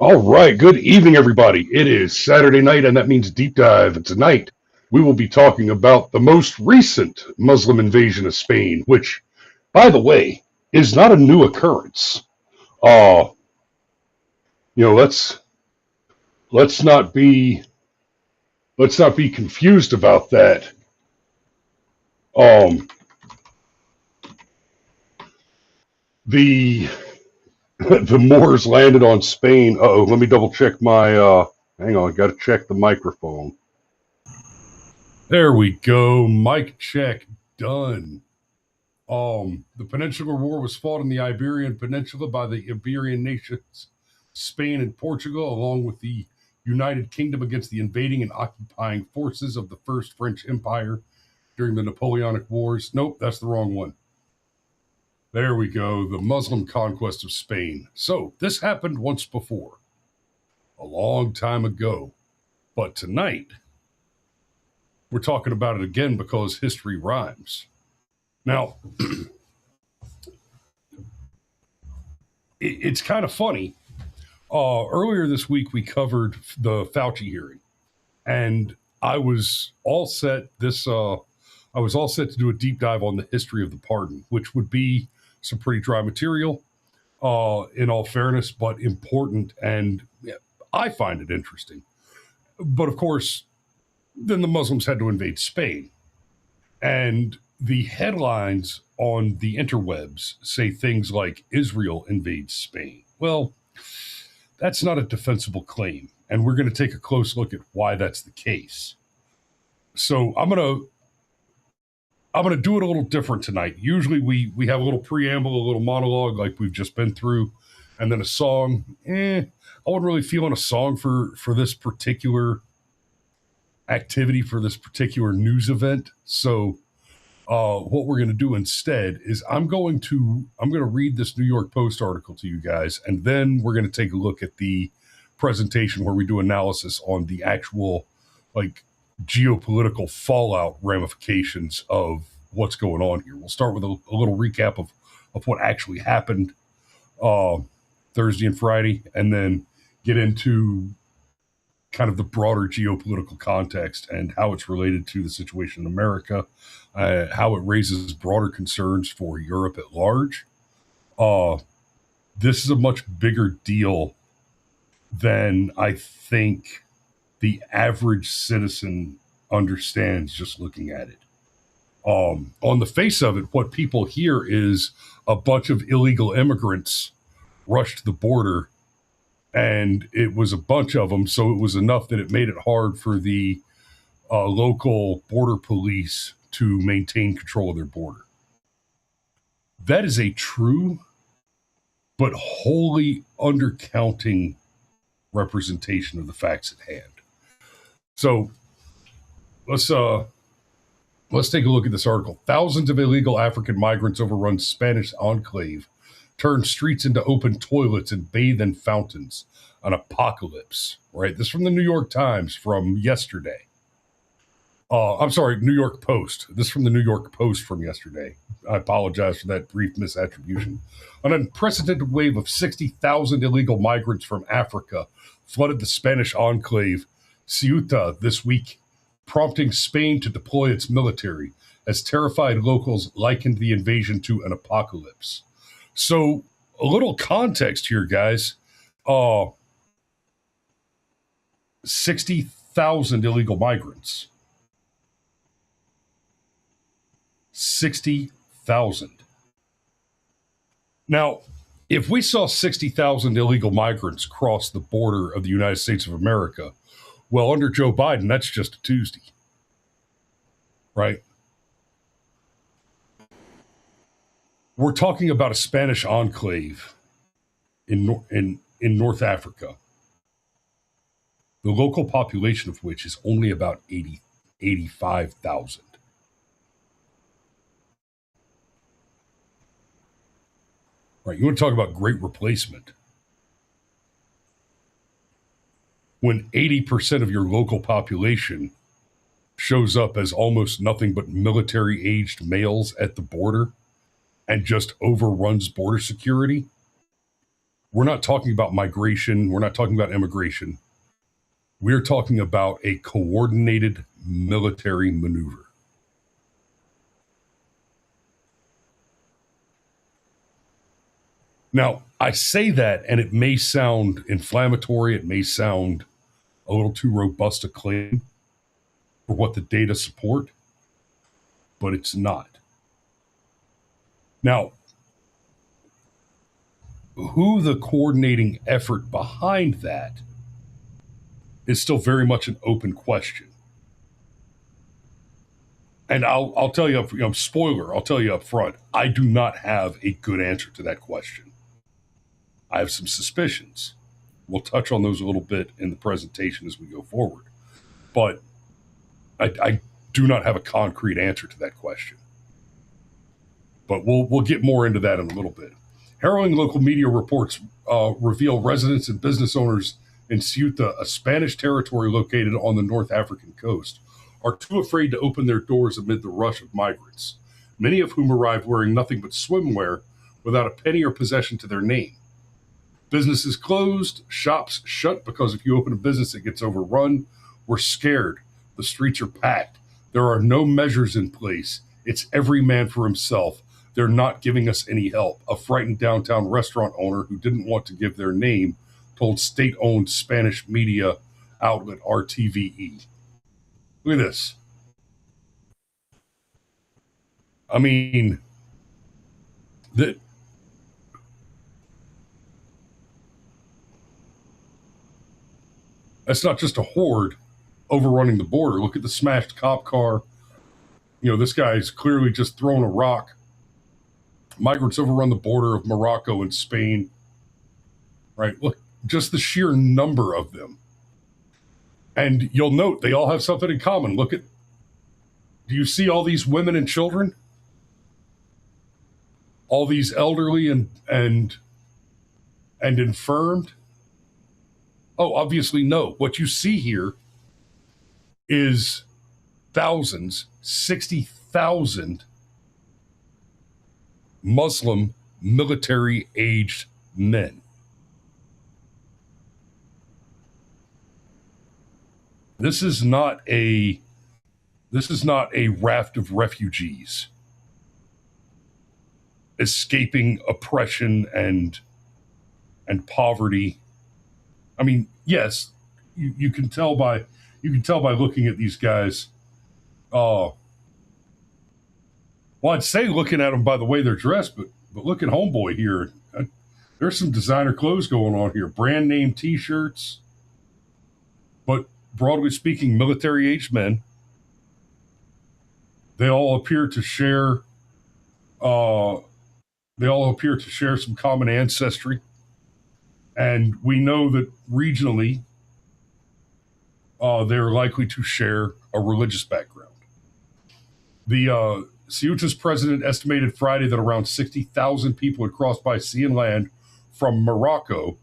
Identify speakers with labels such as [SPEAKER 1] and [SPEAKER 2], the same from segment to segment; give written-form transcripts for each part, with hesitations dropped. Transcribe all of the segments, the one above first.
[SPEAKER 1] All right, good evening, everybody. It is Saturday night, and that means deep dive. And tonight, we will be talking about the most recent Muslim invasion of Spain, which, by the way, is not a new occurrence. Uh, you know, let's not be let's not be confused about that. Um, the the Moors landed on Spain. Oh, let me double check my. Hang on, got to check the microphone.
[SPEAKER 2] There we go. Mic check done. The Peninsular War was fought in the Iberian Peninsula by the Iberian nations, Spain and Portugal, along with the United Kingdom against the invading and occupying forces of the First French Empire during the Napoleonic Wars. Nope, that's the wrong one. There we go. The Muslim conquest of Spain. So, this happened once before, a long time ago. But tonight, we're talking about it again because history rhymes. Now, it's kind of funny. Earlier this week, we covered the Fauci hearing, and I was all set. I was all set to do a deep dive on the history of the pardon, which would be some pretty dry material, in all fairness, but important, and I find it interesting. But of course, then the Muslims had to invade Spain, and the headlines on the interwebs say things like Israel invades Spain. Well, that's not a defensible claim, and we're going to take a close look at why that's the case. So I'm going to do it a little different tonight. Usually we have a little preamble, a little monologue like we've just been through, and then a song. I wasn't really feeling a song for this particular activity, for this particular news event. So what we're going to do instead is I'm going to read this New York Post article to you guys, and then we're going to take a look at the presentation where we do analysis on the actual geopolitical fallout ramifications of what's going on here. We'll start with a little recap of what actually happened Thursday and Friday, and then get into kind of the broader geopolitical context and how it's related to the situation in America, how it raises broader concerns for Europe at large. This is a much bigger deal than I think the average citizen understands just looking at it. On the face of it, what people hear is a bunch of illegal immigrants rushed the border, and it was a bunch of them, so it was enough that it made it hard for the local border police to maintain control of their border. That is a true but wholly undercounting representation of the facts at hand. So let's take a look at this article. Thousands of illegal African migrants overrun Spanish enclave, turn streets into open toilets, and bathe in fountains. An apocalypse, right? This is from the New York Times from yesterday. I'm sorry, New York Post. This is from the New York Post from yesterday. I apologize for that brief misattribution. An unprecedented wave of 60,000 illegal migrants from Africa flooded the Spanish enclave Ceuta this week, prompting Spain to deploy its military, as terrified locals likened the invasion to an apocalypse. So, a little context here, guys. 60,000 illegal migrants. 60,000. Now, if we saw 60,000 illegal migrants cross the border of the United States of America, well, under Joe Biden, that's just a Tuesday, right? We're talking about a Spanish enclave in North Africa, the local population of which is only about 85,000. Right, you want to talk about great replacement. When 80% of your local population shows up as almost nothing but military-aged males at the border and just overruns border security, We're not talking about migration. We're not talking about immigration. We're talking about a coordinated military maneuver. Now, I say that, and it may sound inflammatory. It may sound a little too robust a claim for what the data support, but it's not. Now, who the coordinating effort behind that is still very much an open question. And I'll tell you, spoiler, I'll tell you up front, I do not have a good answer to that question. I have some suspicions. We'll touch on those a little bit in the presentation as we go forward. But I do not have a concrete answer to that question. But we'll get more into that in a little bit. Harrowing local media reports reveal residents and business owners in Ceuta, a Spanish territory located on the North African coast, are too afraid to open their doors amid the rush of migrants, many of whom arrived wearing nothing but swimwear without a penny or possession to their name. Businesses closed, shops shut because if you open a business, it gets overrun. We're scared. The streets are packed. There are no measures in place. It's every man for himself. They're not giving us any help. A frightened downtown restaurant owner who didn't want to give their name told state-owned Spanish media outlet RTVE. Look at this. I mean, that's not just a horde overrunning the border. Look at the smashed cop car. This guy's clearly just throwing a rock. Migrants overrun the border of Morocco and Spain. Right? Look, just the sheer number of them. And you'll note they all have something in common. Do you see all these women and children? All these elderly and infirmed? Oh, obviously no. What you see here is thousands, 60,000 Muslim military-aged men. This is not a raft of refugees escaping oppression and poverty. I mean, yes, you can tell by looking at these guys. Well, I'd say looking at them by the way they're dressed, but look at homeboy here. There's some designer clothes going on here, brand name T-shirts, but broadly speaking, military-aged men. They all appear to share. They all appear to share some common ancestry, and we know that regionally, they're likely to share a religious background. The Ceuta's president estimated Friday that around 60,000 people had crossed by sea and land from Morocco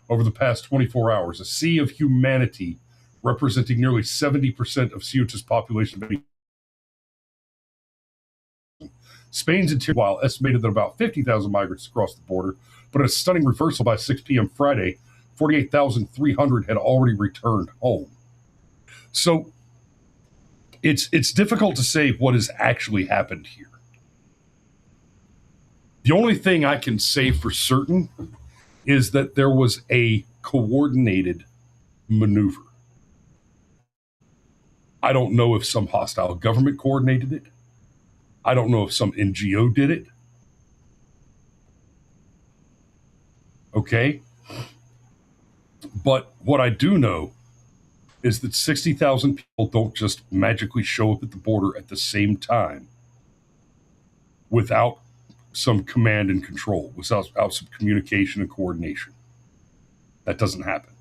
[SPEAKER 2] over the past 24 hours, a sea of humanity representing nearly 70% of Ceuta's population. Spain's interior, while estimated that about 50,000 migrants crossed the border, but a stunning reversal by 6 p.m. Friday, 48,300 had already returned home. So it's difficult to say what has actually happened here. The only thing I can say for certain is that there was a coordinated maneuver. I don't know if some hostile government coordinated it. I don't know if some NGO did it. Okay? But what I do know is that 60,000 people don't just magically show up at the border at the same time without some command and control, without some communication and coordination. That doesn't happen.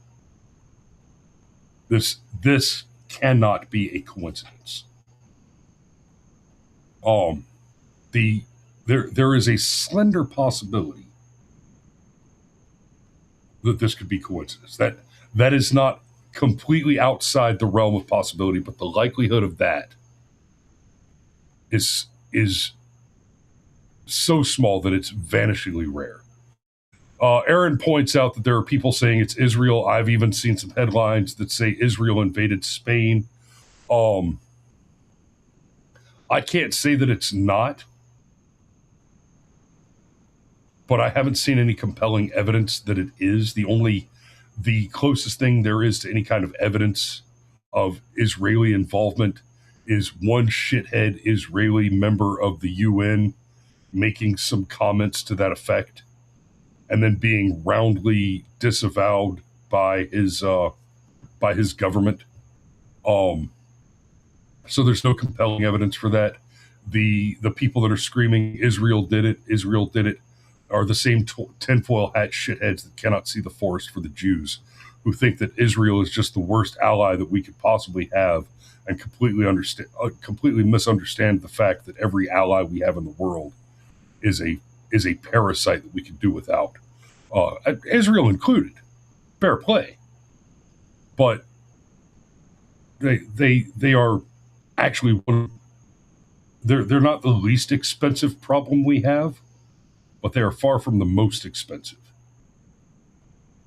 [SPEAKER 2] This cannot be a coincidence. There is a slender possibility that this could be coincidence. That is not completely outside the realm of possibility, but the likelihood of that is so small that it's vanishingly rare. Aaron points out that there are people saying it's Israel. I've even seen some headlines that say Israel invaded Spain. I can't say that it's not, but I haven't seen any compelling evidence that it is. The closest thing there is to any kind of evidence of Israeli involvement is one shithead Israeli member of the UN making some comments to that effect and then being roundly disavowed by his government. So there's no compelling evidence for that. The people that are screaming Israel did it, are the same tinfoil hat shitheads that cannot see the forest for the Jews, who think that Israel is just the worst ally that we could possibly have, and completely misunderstand the fact that every ally we have in the world is a parasite that we could do without, Israel included. Fair play, but they are actually they're not the least expensive problem we have, but they are far from the most expensive.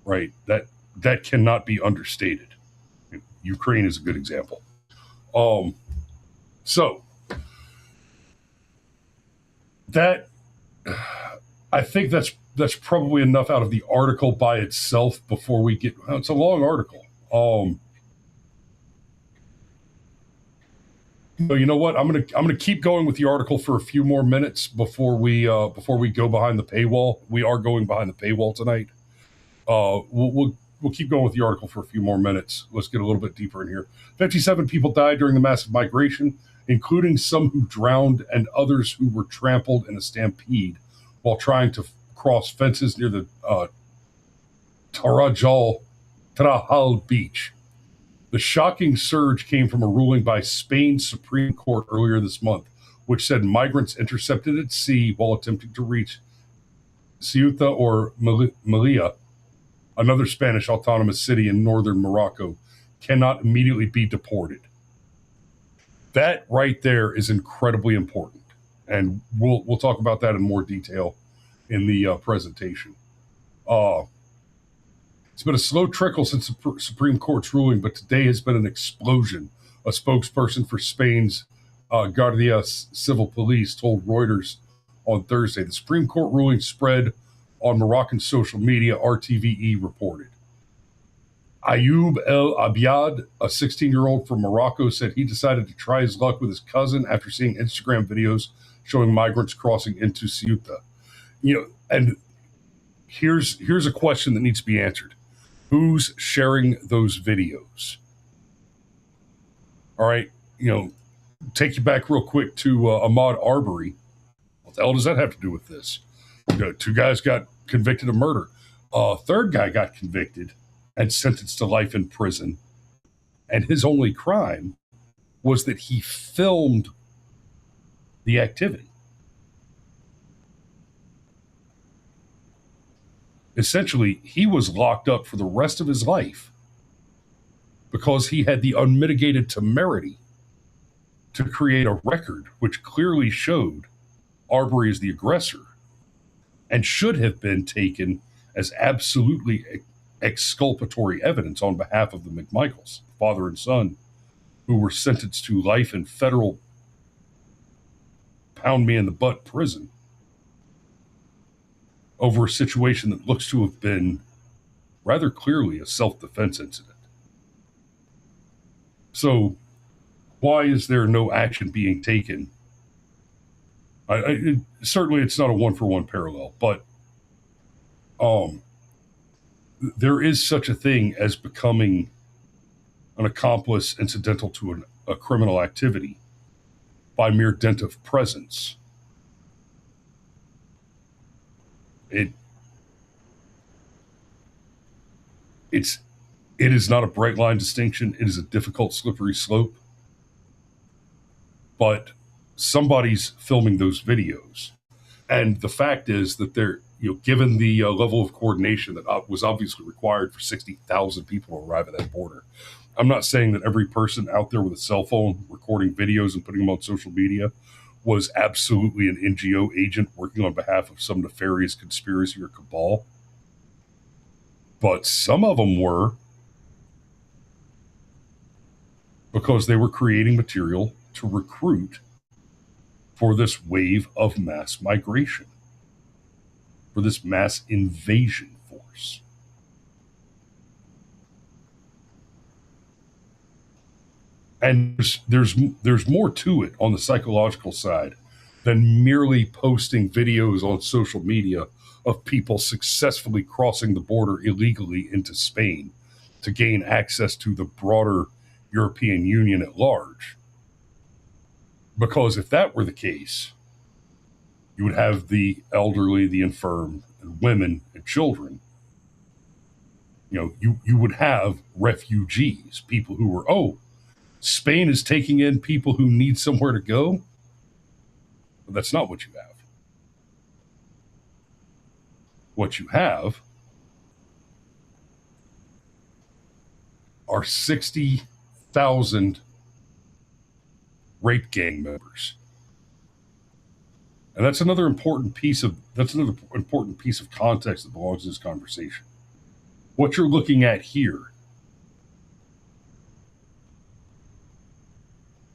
[SPEAKER 2] Right? That cannot be understated. Ukraine is a good example. So that I think that's probably enough out of the article by itself before we get. It's a long article. You know what? I'm gonna keep going with the article for a few more minutes before we go behind the paywall. We are going behind the paywall tonight. We'll keep going with the article for a few more minutes. Let's get a little bit deeper in here. 57 people died during the massive migration, including some who drowned and others who were trampled in a stampede while trying to cross fences near the Tarajal beach. The shocking surge came from a ruling by Spain's Supreme Court earlier this month, which said migrants intercepted at sea while attempting to reach Ceuta or Melilla, another Spanish autonomous city in northern Morocco, cannot immediately be deported. That right there is incredibly important, and we'll talk about that in more detail in the presentation. It's been a slow trickle since the Supreme Court's ruling, but today has been an explosion. A spokesperson for Spain's Guardia Civil Police told Reuters on Thursday. The Supreme Court ruling spread on Moroccan social media, RTVE reported. Ayoub El Abiad, a 16-year-old from Morocco, said he decided to try his luck with his cousin after seeing Instagram videos showing migrants crossing into Ceuta. And here's a question that needs to be answered. Who's sharing those videos? All right, take you back real quick to Ahmaud Arbery. What the hell does that have to do with this? Two guys got convicted of murder. A third guy got convicted and sentenced to life in prison. And his only crime was that he filmed the activity. Essentially, he was locked up for the rest of his life because he had the unmitigated temerity to create a record which clearly showed Arbery as the aggressor and should have been taken as absolutely exculpatory evidence on behalf of the McMichaels, father and son, who were sentenced to life in federal pound-me-in-the-butt prison over a situation that looks to have been rather clearly a self-defense incident. So why is there no action being taken? Certainly it's not a one-for-one parallel, but there is such a thing as becoming an accomplice incidental to a criminal activity by mere dint of presence. It is not a bright line distinction. It is a difficult, slippery slope. But somebody's filming those videos, and the fact is that they're, given the level of coordination that was obviously required for 60,000 people to arrive at that border. I'm not saying that every person out there with a cell phone recording videos and putting them on social media was absolutely an NGO agent working on behalf of some nefarious conspiracy or cabal. But some of them were because they were creating material to recruit for this wave of mass migration, for this mass invasion force. And there's more to it on the psychological side than merely posting videos on social media of people successfully crossing the border illegally into Spain to gain access to the broader European Union at large. Because if that were the case, you would have the elderly, the infirm, and women and children. You would have refugees, people who were, Spain is taking in people who need somewhere to go. But that's not what you have. What you have are 60,000 rape gang members. And that's another important piece of context that belongs to this conversation. What you're looking at here,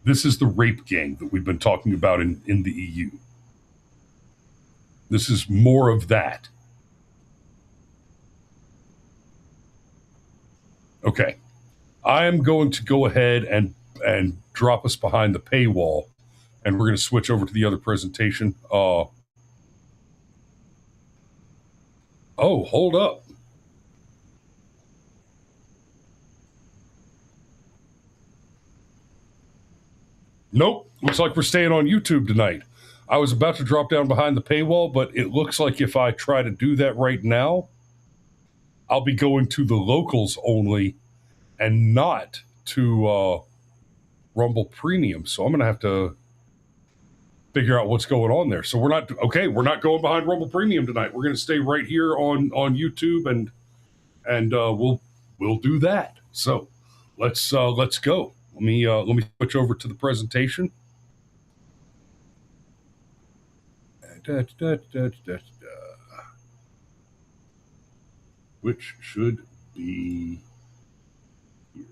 [SPEAKER 2] this is the rape gang that we've been talking about in the EU. This is more of that. Okay. I am going to go ahead and drop us behind the paywall, and we're going to switch over to the other presentation. Hold up. Nope. Looks like we're staying on YouTube tonight. I was about to drop down behind the paywall, but it looks like if I try to do that right now, I'll be going to the locals only and not to Rumble Premium. So I'm going to have to figure out what's going on there. So we're not going behind Rumble Premium tonight. We're going to stay right here on YouTube and we'll do that. So let's go. Let me switch over to the presentation. Which should be here.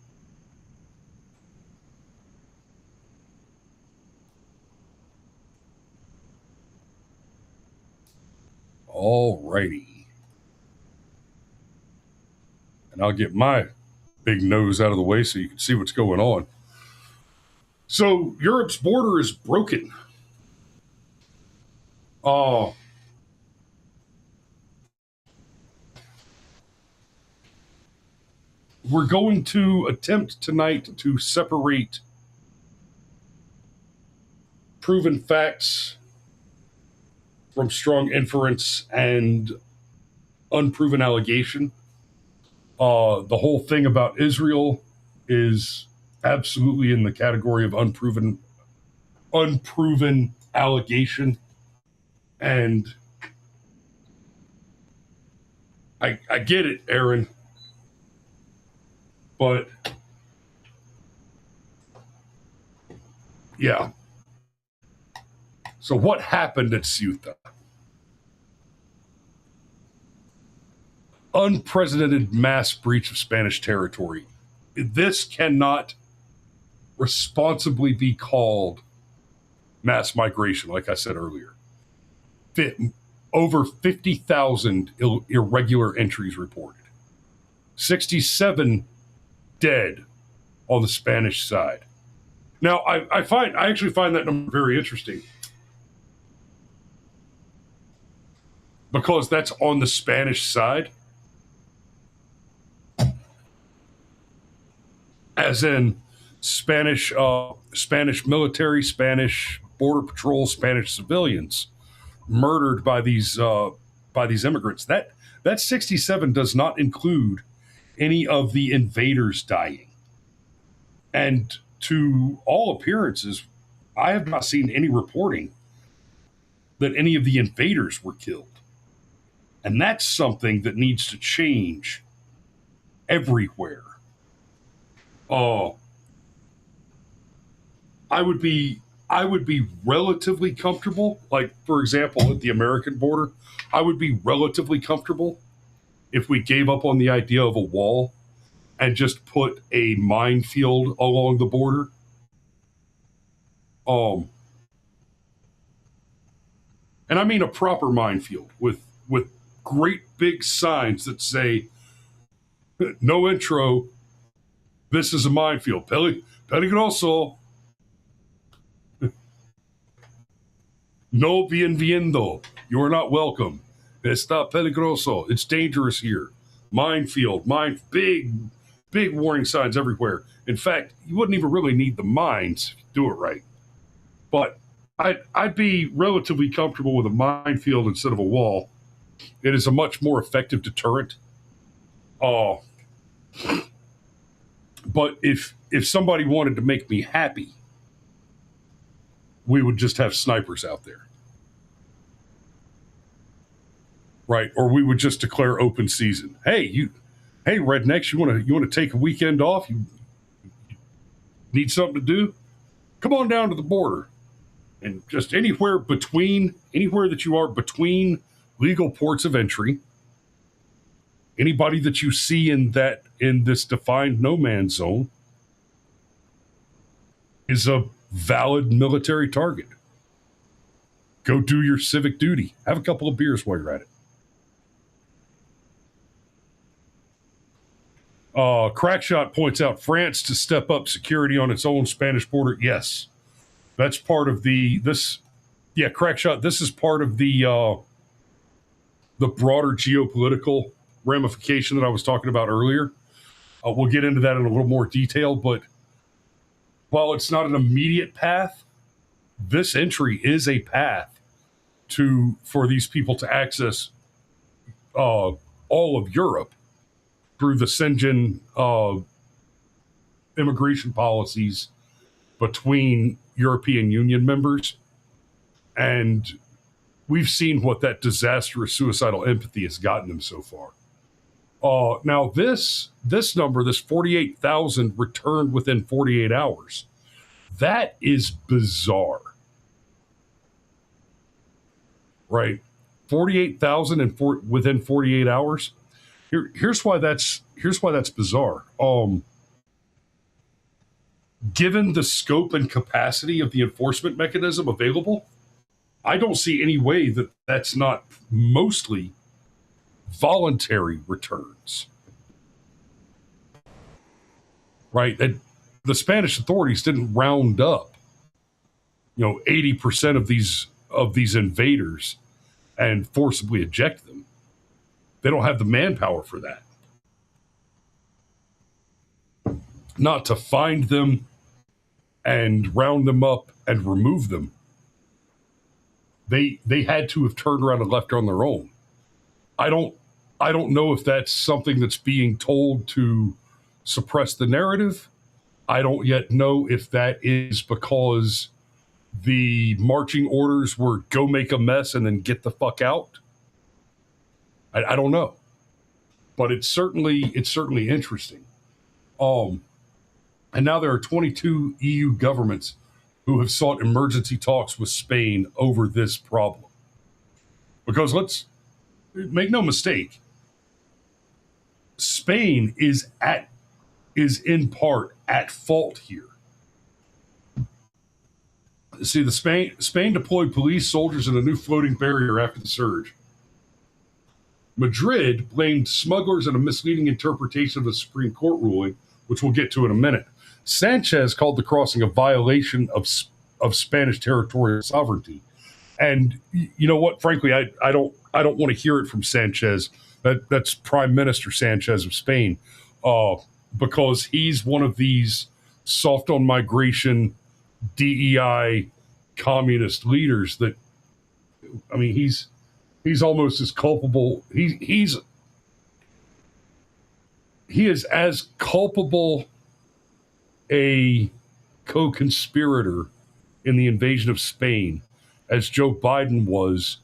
[SPEAKER 2] All righty. And I'll get my big nose out of the way so you can see what's going on. So Europe's border is broken. We're going to attempt tonight to separate proven facts from strong inference and unproven allegation. The whole thing about Israel is absolutely in the category of unproven allegation. And I get it, Aaron. But yeah. So what happened at Ceuta? Unprecedented mass breach of Spanish territory. This cannot responsibly be called mass migration, like I said earlier. Over 50,000 irregular entries reported. 67 dead on the Spanish side. Now, I actually find that number very interesting because that's on the Spanish side, as in Spanish military, Spanish border patrol, Spanish civilians murdered by these immigrants. That 67 does not include any of the invaders dying. And to all appearances, I have not seen any reporting that any of the invaders were killed. And that's something that needs to change everywhere. I would be relatively comfortable, like, for example, at the American border, I would be relatively comfortable if we gave up on the idea of a wall and just put a minefield along the border. And I mean a proper minefield with great big signs that say, no intro, this is a minefield. Peligroso. No bienvenido. You are not welcome. Está peligroso. It's dangerous here. Minefield. Big warning signs everywhere. In fact, you wouldn't even really need the mines if you do it right. But I'd be relatively comfortable with a minefield instead of a wall. It is a much more effective deterrent. But if somebody wanted to make me happy, we would just have snipers out there. Right? Or we would just declare open season. Hey, rednecks, you want to take a weekend off? You need something to do? Come on down to the border. And just anywhere that you are between legal ports of entry, anybody that you see in this defined no man's zone is a valid military target. Go do your civic duty. Have a couple of beers while you're at it. Crackshot points out France to step up security on its own Spanish border. Yes, that's part of Crackshot. This is part of the broader geopolitical ramification that I was talking about earlier. We'll get into that in a little more detail, but while it's not an immediate path, this entry is a path for these people to access all of Europe through the Schengen immigration policies between European Union members. And we've seen what that disastrous suicidal empathy has gotten them so far. Now, this number, this 48,000 returned within 48 hours, that is bizarre. Right? 48,000 within 48 hours. Here's why that's bizarre. Given the scope and capacity of the enforcement mechanism available, I don't see any way that that's not mostly voluntary returns. Right? And the Spanish authorities didn't round up, 80% of these invaders and forcibly eject them. They don't have the manpower for that. Not to find them and round them up and remove them. They had to have turned around and left on their own. I don't know if that's something that's being told to suppress the narrative. I don't yet know if that is because the marching orders were go make a mess and then get the fuck out. I don't know, but it's certainly interesting. And now there are 22 EU governments who have sought emergency talks with Spain over this problem. Because let's make no mistake, Spain is in part at fault here. See, Spain deployed police, soldiers, and a new floating barrier after the surge. Madrid blamed smugglers and a misleading interpretation of the Supreme Court ruling, which we'll get to in a minute. Sanchez called the crossing a violation of Spanish territorial sovereignty. And you know what? Frankly, I don't want to hear it from Sanchez. That's Prime Minister Sanchez of Spain, because he's one of these soft on migration, DEI communist leaders that, I mean, he's almost as culpable. He is as culpable a co-conspirator in the invasion of Spain as Joe Biden was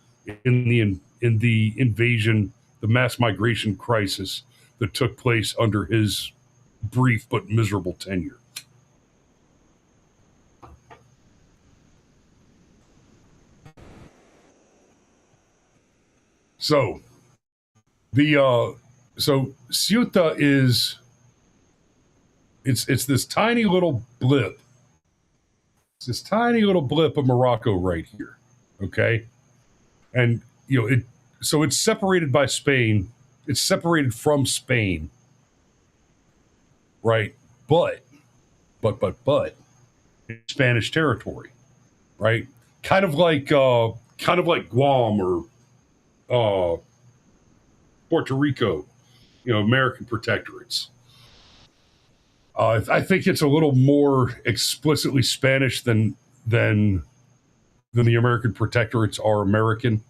[SPEAKER 2] in the invasion, the mass migration crisis that took place under his brief but miserable tenure. So, the So Ceuta is it's this tiny little blip. It's this tiny little blip of Morocco right here. Okay. And it so it's separated by Spain. It's separated from Spain, right? But it's Spanish territory, right? Kind of like Guam or Puerto Rico, American protectorates. I think it's a little more explicitly Spanish than the American protectorates are American,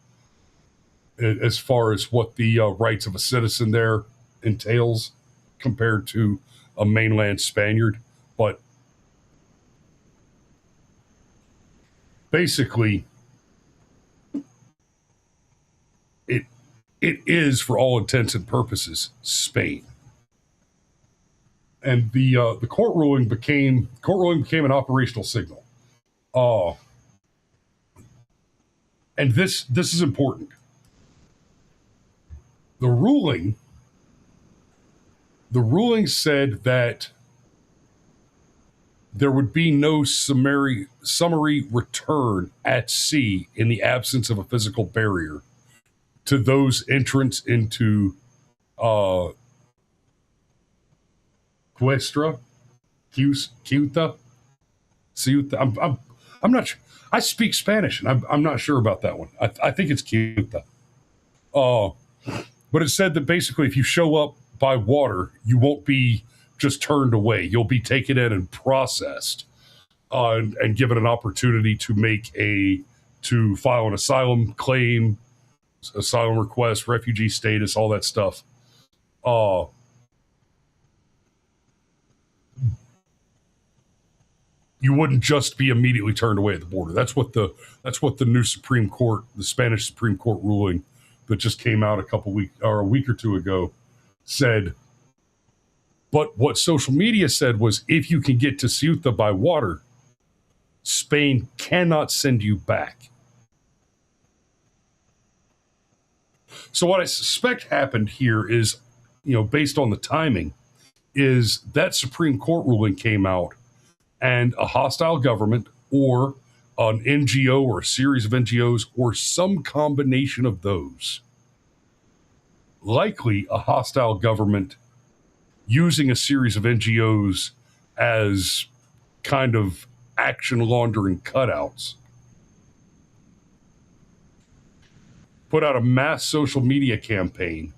[SPEAKER 2] as far as what the rights of a citizen there entails compared to a mainland Spaniard. But basically, it it is, for all intents and purposes, Spain. And the court ruling became an operational signal. Uh, and this is important. The ruling said that there would be no summary return at sea in the absence of a physical barrier to those entrants into uh, Cuesta, Ceuta. I'm not sure. I speak Spanish, and I'm not sure about that one. I think it's Ceuta. Uh, but it said that basically, if you show up by water, you won't be just turned away. You'll be taken in and processed, and given an opportunity to file an asylum claim, asylum request, refugee status, all that stuff. Uh, you wouldn't just be immediately turned away at the border. That's what the new Supreme Court, the Spanish Supreme Court ruling that just came out a week or two ago, said. But what social media said was, if you can get to Ceuta by water, Spain cannot send you back. So what I suspect happened here is, based on the timing, is that Supreme Court ruling came out, and a hostile government or an NGO or a series of NGOs or some combination of those, likely a hostile government using a series of NGOs as kind of action laundering cutouts, put out a mass social media campaign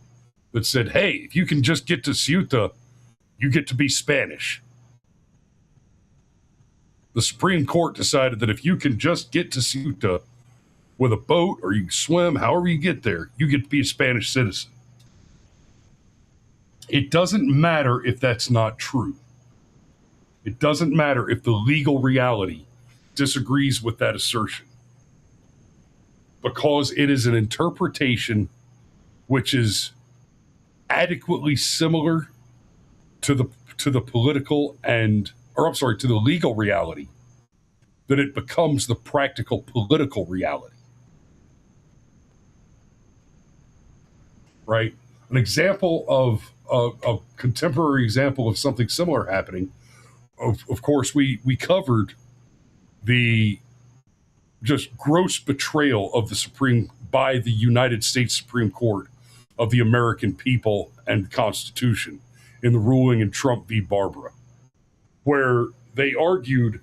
[SPEAKER 2] that said, hey, if you can just get to Ceuta, you get to be Spanish. The Supreme Court decided that if you can just get to Ceuta with a boat or you swim, however you get there, you get to be a Spanish citizen. It doesn't matter if that's not true. It doesn't matter if the legal reality disagrees with that assertion, because it is an interpretation which is adequately similar to the political to the legal reality, that it becomes the practical political reality. Right? An example of a contemporary example of something similar happening. Of course, we covered the just gross betrayal of by the United States Supreme Court of the American people and Constitution in the ruling in Trump v. Barbara, where they argued,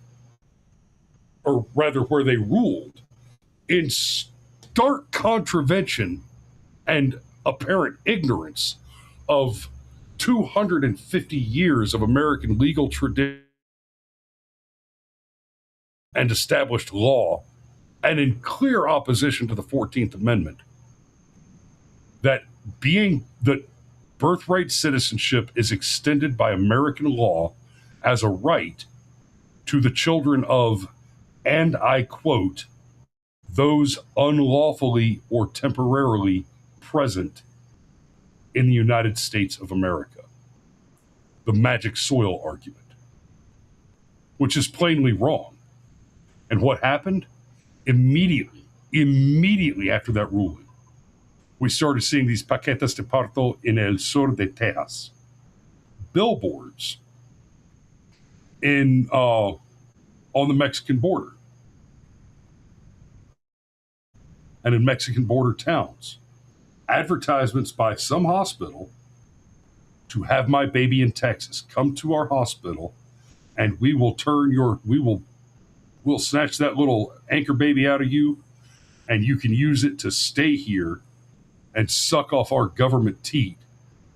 [SPEAKER 2] or rather where they ruled, in stark contravention and apparent ignorance of 250 years of American legal tradition and established law, and in clear opposition to the 14th Amendment, that birthright citizenship is extended by American law as a right to the children of, and I quote, those unlawfully or temporarily present in the United States of America. The magic soil argument, which is plainly wrong. And what happened? Immediately after that ruling, we started seeing these paquetes de parto en el sur de Texas, billboards in on the Mexican border and in Mexican border towns. Advertisements by some hospital to have my baby in Texas. Come to our hospital and we will we'll snatch that little anchor baby out of you and you can use it to stay here and suck off our government teat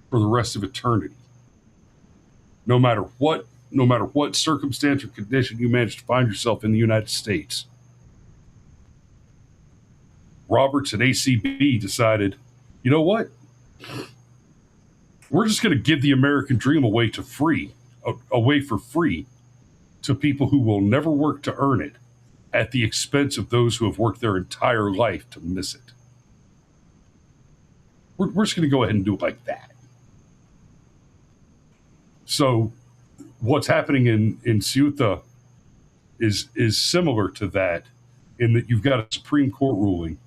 [SPEAKER 2] for the rest of eternity. No matter what circumstance or condition you manage to find yourself in the United States. Roberts and ACB decided, you know what? We're just going to give the American dream away for free to people who will never work to earn it at the expense of those who have worked their entire life to miss it. We're just going to go ahead and do it like that. So what's happening in Ceuta is similar to that, in that you've got a Supreme Court ruling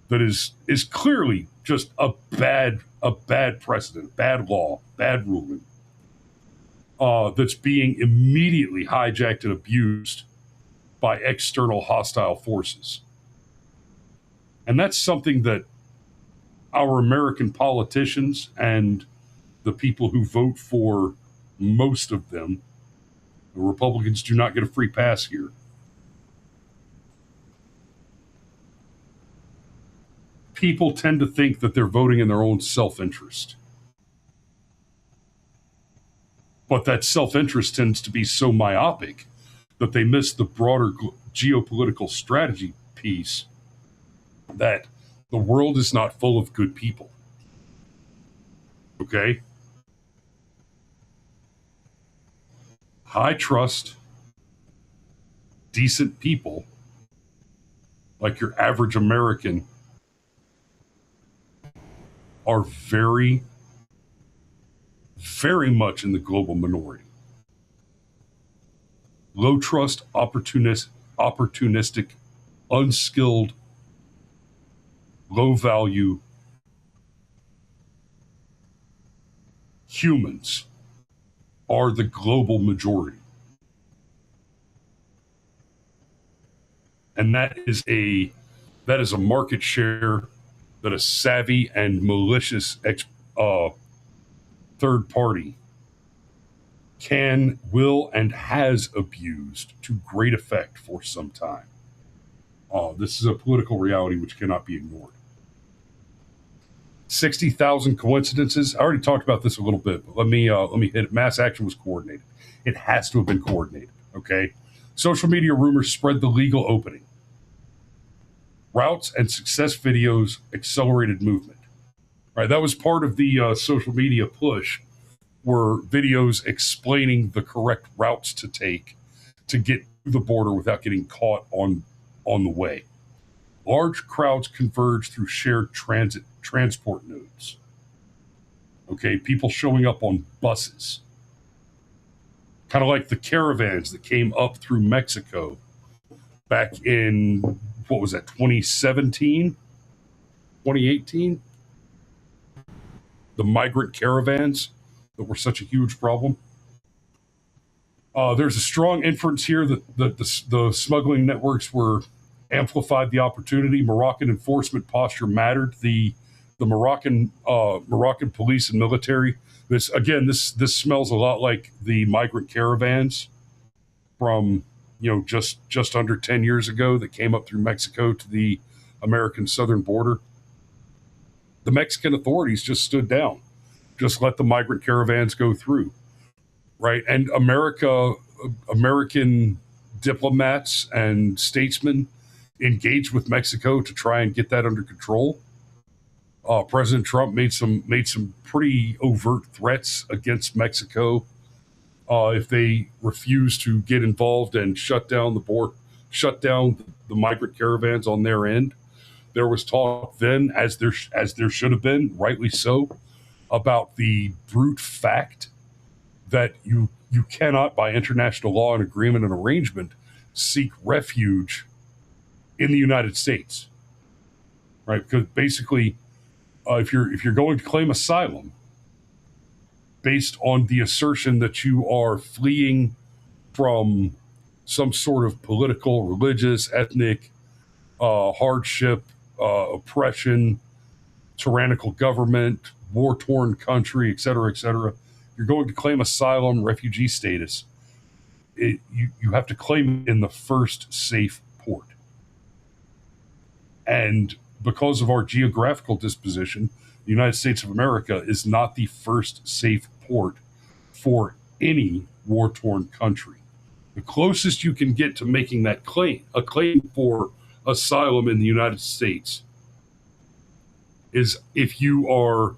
[SPEAKER 2] that is clearly just a bad precedent, bad law, bad ruling, that's being immediately hijacked and abused by external hostile forces. And that's something that our American politicians and the people who vote for most of them, the Republicans, do not get a free pass here. People tend to think that they're voting in their own self-interest. But that self-interest tends to be so myopic that they miss the broader geopolitical strategy piece, that the world is not full of good people. Okay? High trust, decent people, like your average American, are very, very much in the global minority. Low trust, opportunistic, unskilled, low value humans are the global majority. And that is a market share that a savvy and malicious third party will, and has abused to great effect for some time. This is a political reality which cannot be ignored. 60,000 coincidences. I already talked about this a little bit, but let me hit it. Mass action was coordinated. It has to have been coordinated. Okay. Social media rumors spread the legal opening. Routes and success videos accelerated movement. Right. That was part of the social media push, were videos explaining the correct routes to take to get to the border without getting caught on the way. Large crowds converge through shared transport nodes. Okay, people showing up on buses. Kind of like the caravans that came up through Mexico back in, 2017, 2018? The migrant caravans that were such a huge problem. There's a strong inference here that the smuggling networks were amplified the opportunity. Moroccan enforcement posture mattered. The Moroccan police and military. This smells a lot like the migrant caravans from just under 10 years ago that came up through Mexico to the American southern border. The Mexican authorities just stood down, just let the migrant caravans go through, right? And American diplomats and statesmen engaged with Mexico to try and get that under control. President Trump made some pretty overt threats against Mexico if they refuse to get involved and shut down the migrant caravans on their end. There was talk then, as there should have been, rightly so, about the brute fact that you cannot, by international law and agreement and arrangement, seek refuge in the United States. right? Because basically, if you're going to claim asylum based on the assertion that you are fleeing from some sort of political, religious, ethnic hardship, oppression, tyrannical government, war-torn country, et cetera, you're going to claim asylum, refugee status. You have to claim it in the first safe port. And because of our geographical disposition, the United States of America is not the first safe port for any war-torn country. The closest you can get to making that claim, a claim for asylum in the United States, is if you're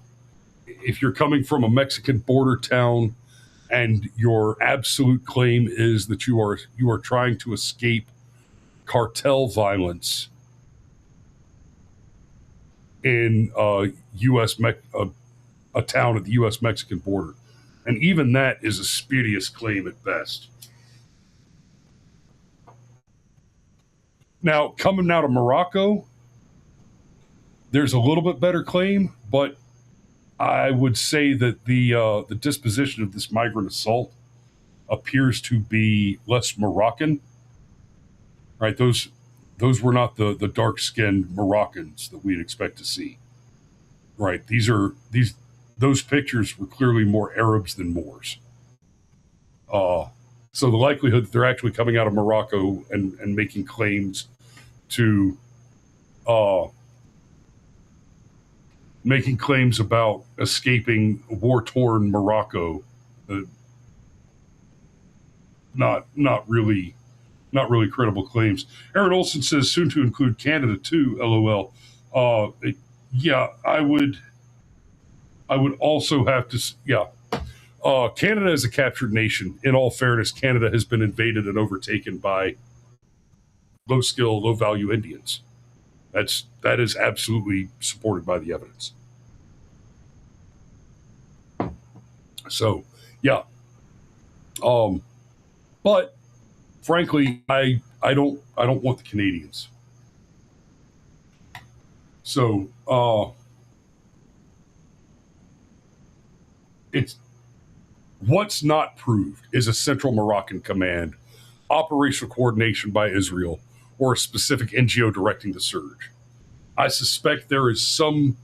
[SPEAKER 2] coming from a Mexican border town and your absolute claim is that you are trying to escape cartel violence in a town at the U.S. Mexican border, and even that is a spurious claim at best. Now, coming out of Morocco, there's a little bit better claim, but I would say that the disposition of this migrant assault appears to be less Moroccan. Right? Those were not the dark-skinned Moroccans that we'd expect to see. Right? Those pictures were clearly more Arabs than Moors. So the likelihood that they're actually coming out of Morocco and making claims to making claims about escaping war-torn Morocco, not really credible claims. Aaron Olson says soon to include Canada too. LOL. Yeah, I would also have to. Yeah, Canada is a captured nation. In all fairness, Canada has been invaded and overtaken by low-skill, low-value Indians. That is absolutely supported by the evidence. So, yeah. But frankly, I don't want the Canadians. So, it's what's not proved is a central Moroccan command, operational coordination by Israel, or a specific NGO directing the surge. I suspect there is some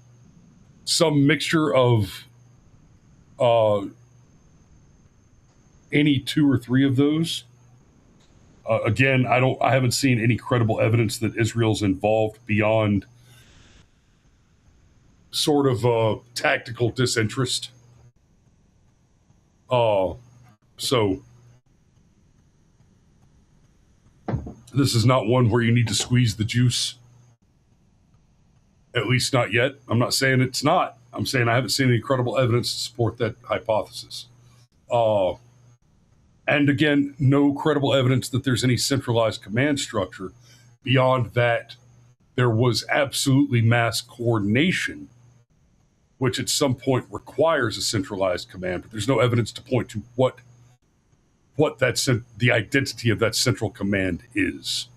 [SPEAKER 2] mixture of any two or three of those. Again, I haven't seen any credible evidence that Israel's involved beyond sort of tactical disinterest. So this is not one where you need to squeeze the juice. At least not yet. I'm not saying it's not. I'm saying I haven't seen any credible evidence to support that hypothesis. And again, no credible evidence that there's any centralized command structure beyond that. There was absolutely mass coordination, which at some point requires a centralized command, but there's no evidence to point to what the identity of that central command is.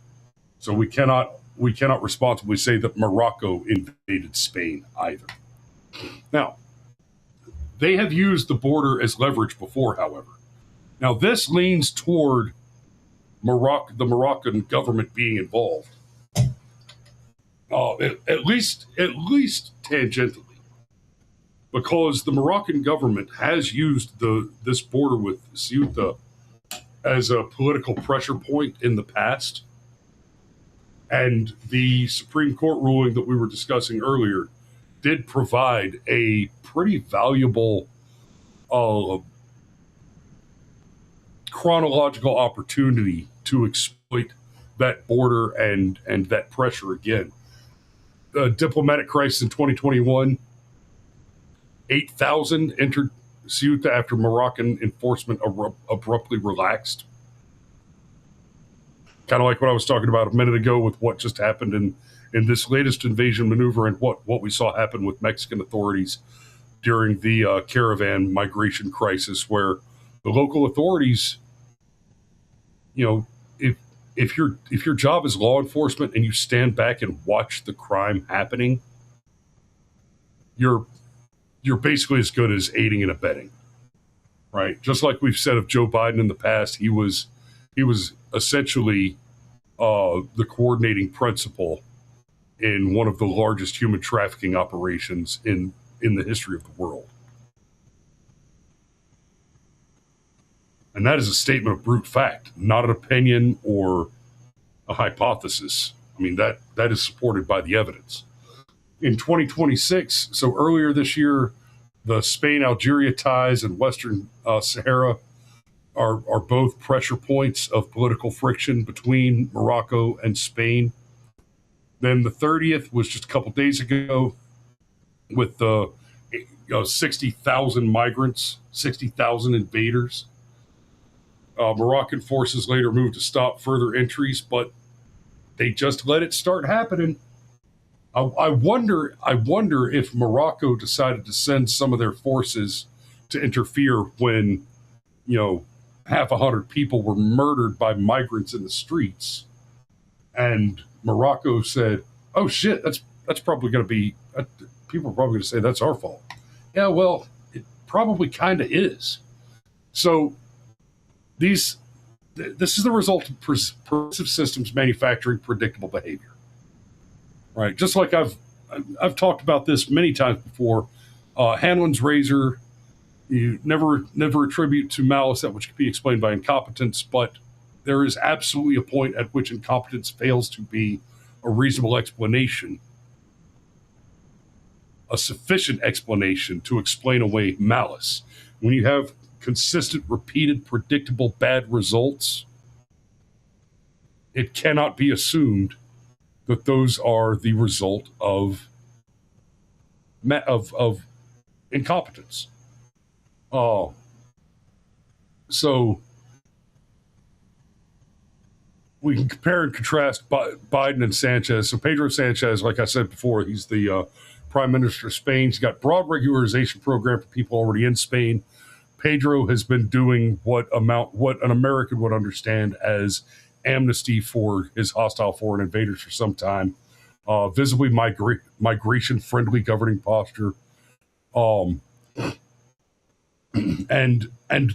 [SPEAKER 2] So we cannot responsibly say that Morocco invaded Spain either. Now, they have used the border as leverage before, however. Now, this leans toward the Moroccan government being involved, at least tangentially, because the Moroccan government has used this border with Ceuta as a political pressure point in the past. And the Supreme Court ruling that we were discussing earlier did provide a pretty valuable chronological opportunity to exploit that border and that pressure again. Diplomatic crisis in 2021, 8,000 entered Ceuta after Moroccan enforcement abruptly relaxed. Kind of like what I was talking about a minute ago with what just happened in this latest invasion maneuver and what we saw happen with Mexican authorities during the caravan migration crisis, where the local authorities, if if your job is law enforcement and you stand back and watch the crime happening, you're basically as good as aiding and abetting, right? Just like we've said of Joe Biden in the past, he was essentially the coordinating principal in one of the largest human trafficking operations in the history of the world. And that is a statement of brute fact, not an opinion or a hypothesis. I mean, that is supported by the evidence. In 2026, so earlier this year, the Spain-Algeria ties and Western Sahara are both pressure points of political friction between Morocco and Spain. Then the 30th was just a couple days ago with the 60,000 migrants, 60,000 invaders. Moroccan forces later moved to stop further entries, but they just let it start happening. I wonder if Morocco decided to send some of their forces to interfere when, half 100 people were murdered by migrants in the streets, and Morocco said, "Oh shit, that's probably going to be people are probably going to say that's our fault." Yeah, well, it probably kind of is. So this is the result of progressive systems manufacturing predictable behavior, right? Just like I've talked about this many times before. Hanlon's razor. You never attribute to malice that which can be explained by incompetence, but there is absolutely a point at which incompetence fails to be a reasonable explanation, a sufficient explanation to explain away malice. When you have consistent, repeated, predictable bad results, it cannot be assumed that those are the result of incompetence. So we can compare and contrast Biden and Sanchez. So Pedro Sanchez, like I said before, he's the prime minister of Spain. He's got broad regularization program for people already in Spain. Pedro has been doing what an American would understand as amnesty for his hostile foreign invaders for some time. Visibly migration-friendly governing posture. And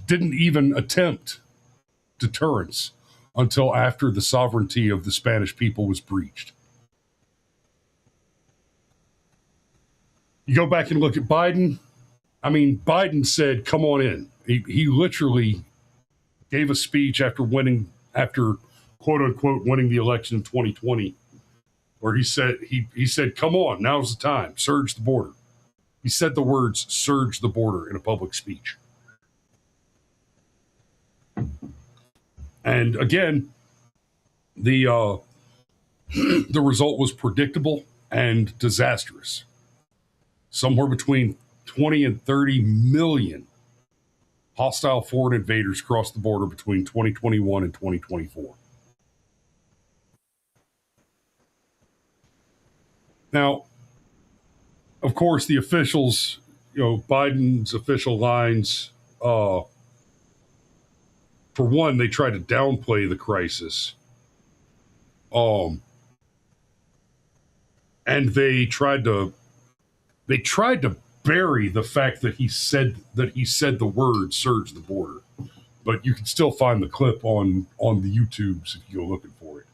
[SPEAKER 2] didn't even attempt deterrence until after the sovereignty of the Spanish people was breached. You go back and look at Biden. I mean, Biden said, "Come on in." He literally gave a speech after quote unquote winning the election in 2020, where he said, "Come on, now's the time. Surge the border." He said the words "surge the border" in a public speech. And again, the result was predictable and disastrous. Somewhere between 20 and 30 million hostile foreign invaders crossed the border between 2021 and 2024. Now, of course, the officials, Biden's official lines, for one, they tried to downplay the crisis. And they tried to bury the fact that he said the word "surge the border," but you can still find the clip on the YouTubes if you go looking for it.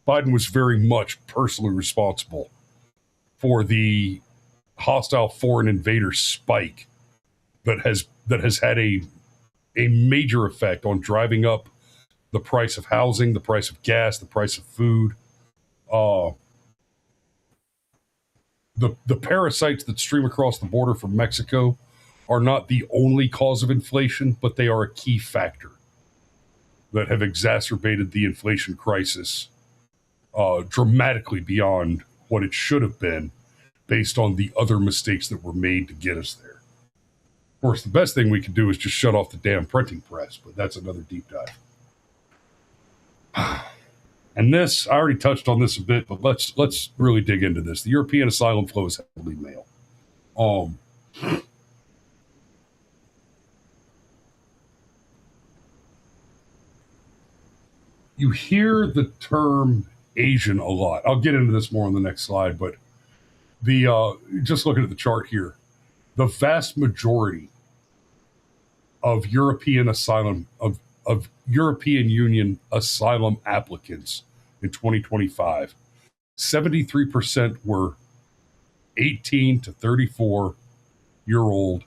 [SPEAKER 2] Biden was very much personally responsible for the hostile foreign invader spike that has had a major effect on driving up the price of housing, the price of gas, the price of food. The parasites that stream across the border from Mexico are not the only cause of inflation, but they are a key factor that have exacerbated the inflation crisis dramatically beyond what it should have been based on the other mistakes that were made to get us there. Of course, the best thing we can do is just shut off the damn printing press, but that's another deep dive. And this, I already touched on this a bit, but let's really dig into this. The European asylum flow is heavily male. you hear the term Asian a lot. I'll get into this more on the next slide, but just looking at the chart here, the vast majority of European European Union asylum applicants in 2025, 73% were 18 to 34-year-old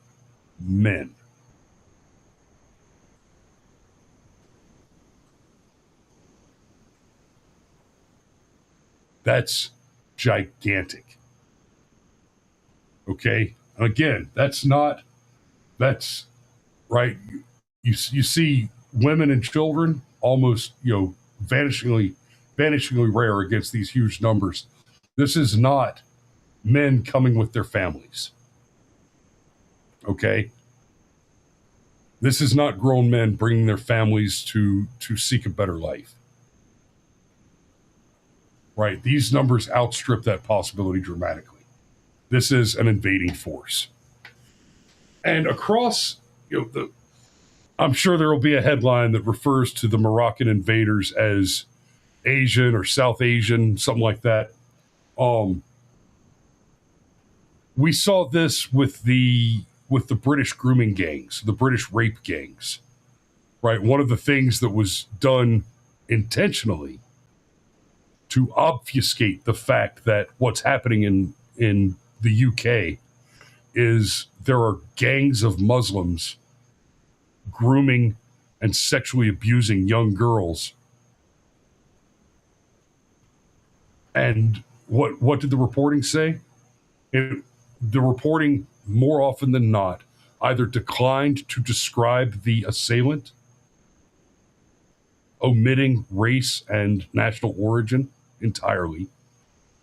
[SPEAKER 2] men. That's gigantic. Okay? Again, that's right. You see women and children almost, vanishingly rare against these huge numbers. This is not men coming with their families. Okay? This is not grown men bringing their families to seek a better life. Right? These numbers outstrip that possibility dramatically. This is an invading force. And across, I'm sure there will be a headline that refers to the Moroccan invaders as Asian or South Asian, something like that. We saw this with the British grooming gangs, the British rape gangs, right? One of the things that was done intentionally to obfuscate the fact that what's happening in the UK is there are gangs of Muslims grooming and sexually abusing young girls. And what did the reporting say? The reporting, more often than not, either declined to describe the assailant, omitting race and national origin entirely,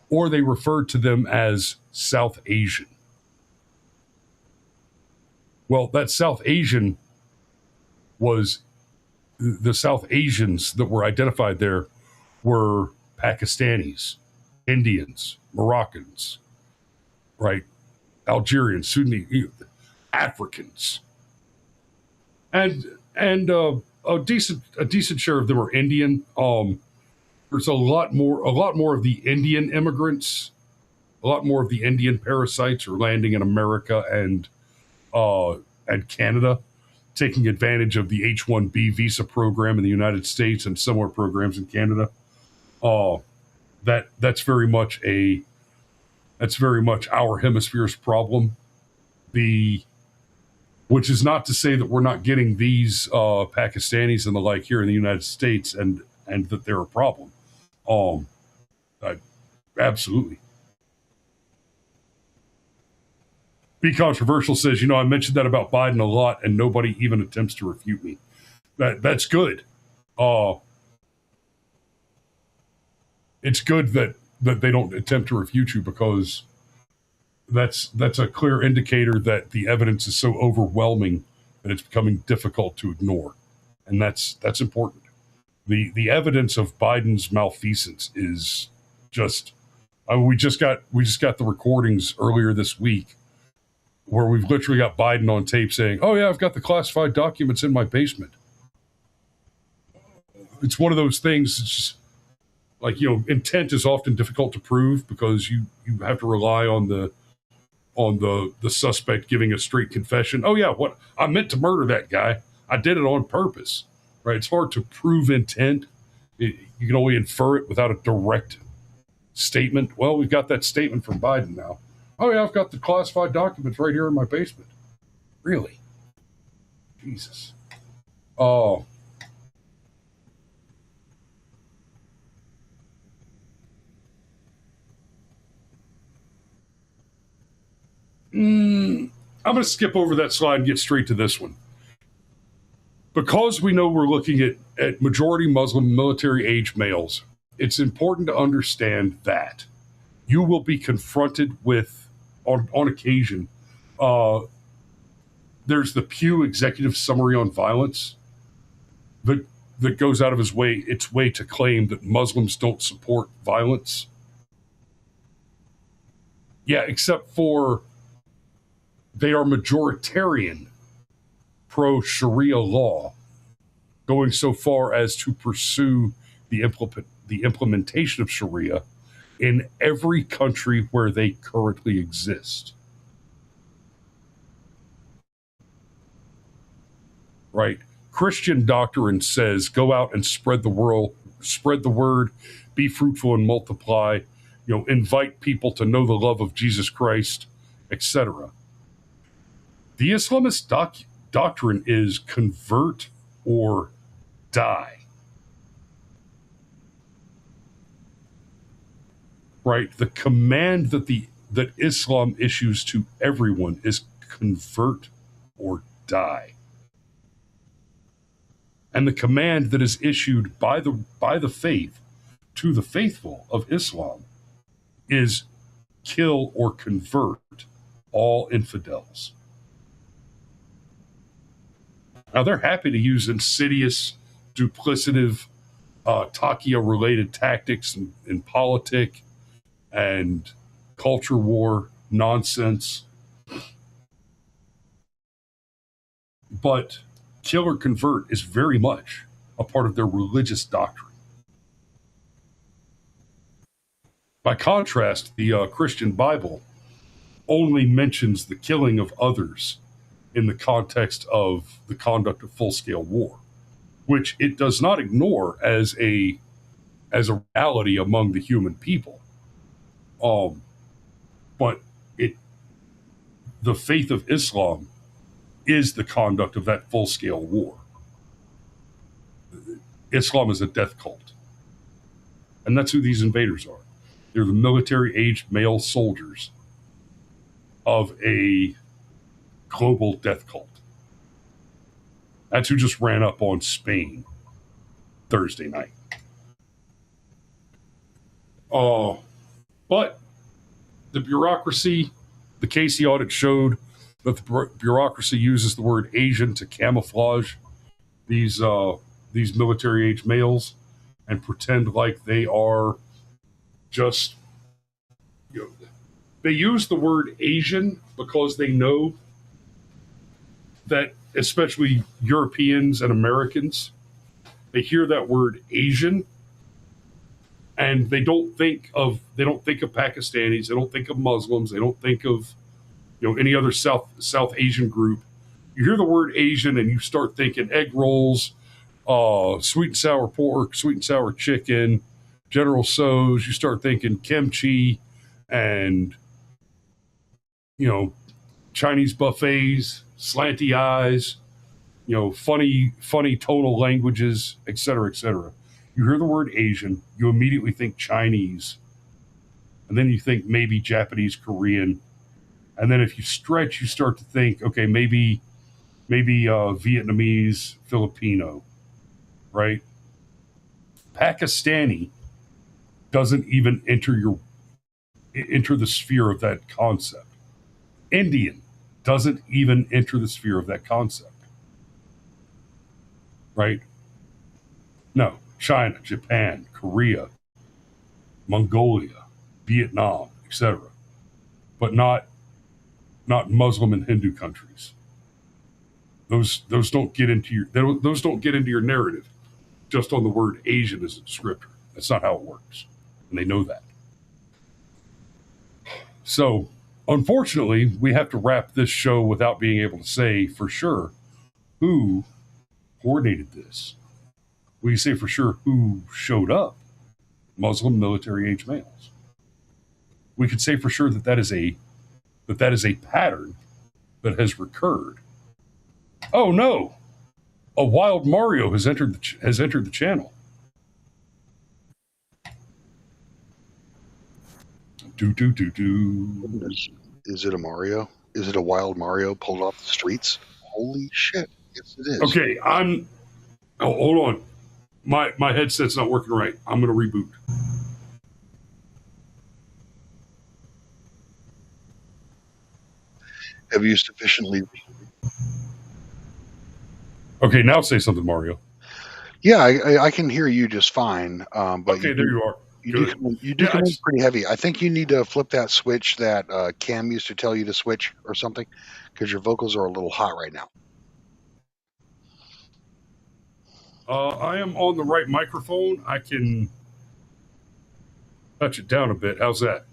[SPEAKER 2] or they referred to them as South Asian. Well, that South Asian was the South Asians that were identified there were Pakistanis, Indians, Moroccans, right? Algerians, Sudanese, Africans, and a decent share of them are Indian. There's a lot more of the Indian immigrants, a lot more of the Indian parasites are landing in America and Canada, taking advantage of the H-1B visa program in the United States and similar programs in Canada. That's very much our hemisphere's problem. Which is not to say that we're not getting these Pakistanis and the like here in the United States, and that they're a problem. Absolutely. Be Controversial says, I mentioned that about Biden a lot, and nobody even attempts to refute me. That's good. It's good that they don't attempt to refute you, because that's a clear indicator that the evidence is so overwhelming that it's becoming difficult to ignore, and that's important. The evidence of Biden's malfeasance is just. We just got the recordings earlier this week where we've literally got Biden on tape saying, "Oh yeah, I've got the classified documents in my basement." It's one of those things. It's just like, intent is often difficult to prove because you have to rely on the suspect giving a straight confession. "Oh yeah, what I meant to murder that guy. I did it on purpose." Right? It's hard to prove intent. You can only infer it without a direct statement. Well, we've got that statement from Biden now. "Oh yeah, I've got the classified documents right here in my basement." Really? Jesus. Oh. I'm going to skip over that slide and get straight to this one. Because we know we're looking at majority Muslim military-age males, it's important to understand that you will be confronted with, on occasion, there's the Pew Executive Summary on Violence that goes out of its way to claim that Muslims don't support violence. Yeah, except for they are majoritarian pro-Sharia law, going so far as to pursue the implementation of Sharia in every country where they currently exist. Right? Christian doctrine says go out and spread the word, be fruitful and multiply, invite people to know the love of Jesus Christ, etc. The Islamist doctrine is convert or die. Right? The command that Islam issues to everyone is convert or die. And the command that is issued by the faith to the faithful of Islam is kill or convert all infidels. Now they're happy to use insidious, duplicative, Taqiyya-related tactics in politic and culture war nonsense. But kill or convert is very much a part of their religious doctrine. By contrast, the Christian Bible only mentions the killing of others in the context of the conduct of full-scale war, which it does not ignore as a reality among the human people. But the faith of Islam is the conduct of that full-scale war. Islam is a death cult. And that's who these invaders are. They're the military-aged male soldiers of a global death cult. That's who just ran up on Spain Thursday night. But the bureaucracy, the Casey audit showed that the bureaucracy uses the word Asian to camouflage these military-aged males and pretend like they are just, they use the word Asian because they know that, especially Europeans and Americans, they hear that word Asian and they don't think of Pakistanis, they don't think of Muslims, they don't think of any other South Asian group. You hear the word Asian and you start thinking egg rolls, sweet and sour pork, sweet and sour chicken, General Tso's. You start thinking kimchi and Chinese buffets, slanty eyes, funny tonal languages, etc., etc. You hear the word Asian, you immediately think Chinese, and then you think maybe Japanese, Korean, and then if you stretch, you start to think, okay, maybe Vietnamese, Filipino, right? Pakistani doesn't even enter the sphere of that concept. Indian doesn't even enter the sphere of that concept, right? No, China, Japan, Korea, Mongolia, Vietnam, etc., but not Muslim and Hindu countries. Those don't get into your narrative just on the word Asian as a descriptor. That's not how it works, and they know that. So, unfortunately, we have to wrap this show without being able to say for sure who coordinated this. We say for sure who showed up: Muslim military-age males. We could say for sure that is a pattern that has recurred. Oh no! A wild Mario has entered the channel.
[SPEAKER 3] Is it a Mario? Is it a wild Mario pulled off the streets? Holy shit! Yes, it is.
[SPEAKER 2] Okay, hold on. My headset's not working right. I'm going to reboot.
[SPEAKER 3] Have you sufficiently?
[SPEAKER 2] Okay, now say something, Mario.
[SPEAKER 3] Yeah, I can hear you just fine. But
[SPEAKER 2] okay, there you are.
[SPEAKER 3] You do come in pretty heavy. I think you need to flip that switch that Cam used to tell you to switch or something, because your vocals are a little hot right now.
[SPEAKER 2] I am on the right microphone. I can touch it down a bit. How's that?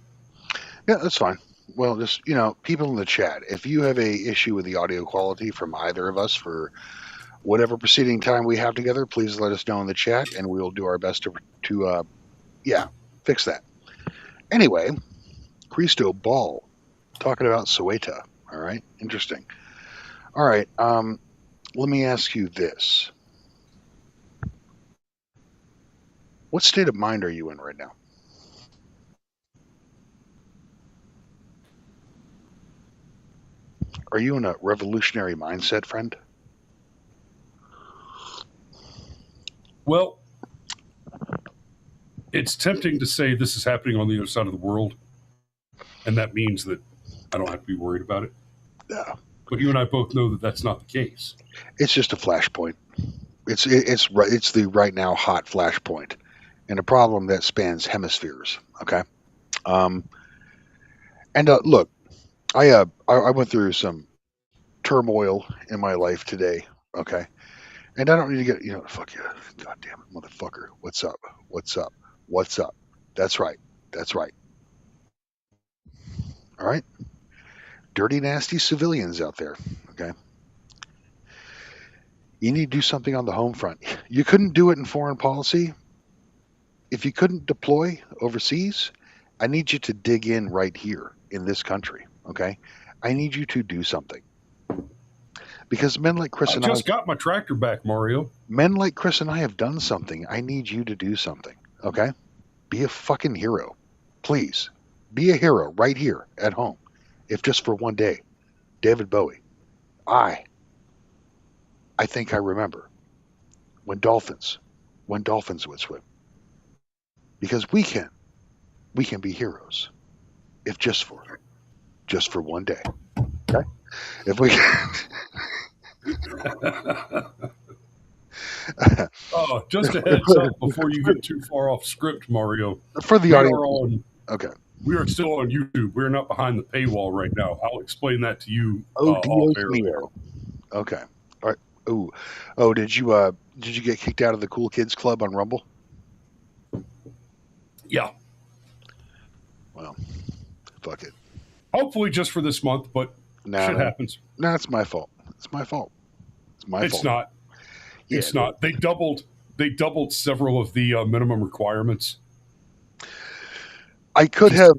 [SPEAKER 3] Yeah, that's fine. Well, just, people in the chat, if you have a issue with the audio quality from either of us for whatever preceding time we have together, please let us know in the chat, and we will do our best to fix that. Anyway, Cristo Ball talking about Ceuta. All right, interesting. All right, let me ask you this: what state of mind are you in right now? Are you in a revolutionary mindset, friend?
[SPEAKER 2] Well, it's tempting to say this is happening on the other side of the world, and that means that I don't have to be worried about it.
[SPEAKER 3] Yeah.
[SPEAKER 2] But you and I both know that that's not the case.
[SPEAKER 3] It's just a flashpoint. It's the right now hot flashpoint, and a problem that spans hemispheres. Okay. And look, I went through some turmoil in my life today. Okay. And I don't need to get, fuck you. God damn it, motherfucker. What's up? What's up? What's up? That's right. That's right. All right. Dirty, nasty civilians out there. Okay. You need to do something on the home front. You couldn't do it in foreign policy. If you couldn't deploy overseas, I need you to dig in right here in this country. Okay. I need you to do something. Because men like Chris and I
[SPEAKER 2] just got my tractor back, Mario.
[SPEAKER 3] Men like Chris and I have done something. I need you to do something. Okay? Be a fucking hero. Please. Be a hero right here at home. If just for one day. David Bowie. I think I remember when dolphins would swim. Because we can be heroes. If just for one day. Okay? If we
[SPEAKER 2] Oh, just a heads up before you get too far off script, Mario.
[SPEAKER 3] For the audience. Okay.
[SPEAKER 2] We are still on YouTube. We're not behind the paywall right now. I'll explain that to you.
[SPEAKER 3] Dios mío. Okay. All right. Oh, did you get kicked out of the Cool Kids Club on Rumble?
[SPEAKER 2] Yeah.
[SPEAKER 3] Well, fuck it.
[SPEAKER 2] Hopefully just for this month, but shit happens.
[SPEAKER 3] No, it's my fault. It's my fault.
[SPEAKER 2] It's not. It's not. They doubled several of the minimum requirements.
[SPEAKER 3] I could have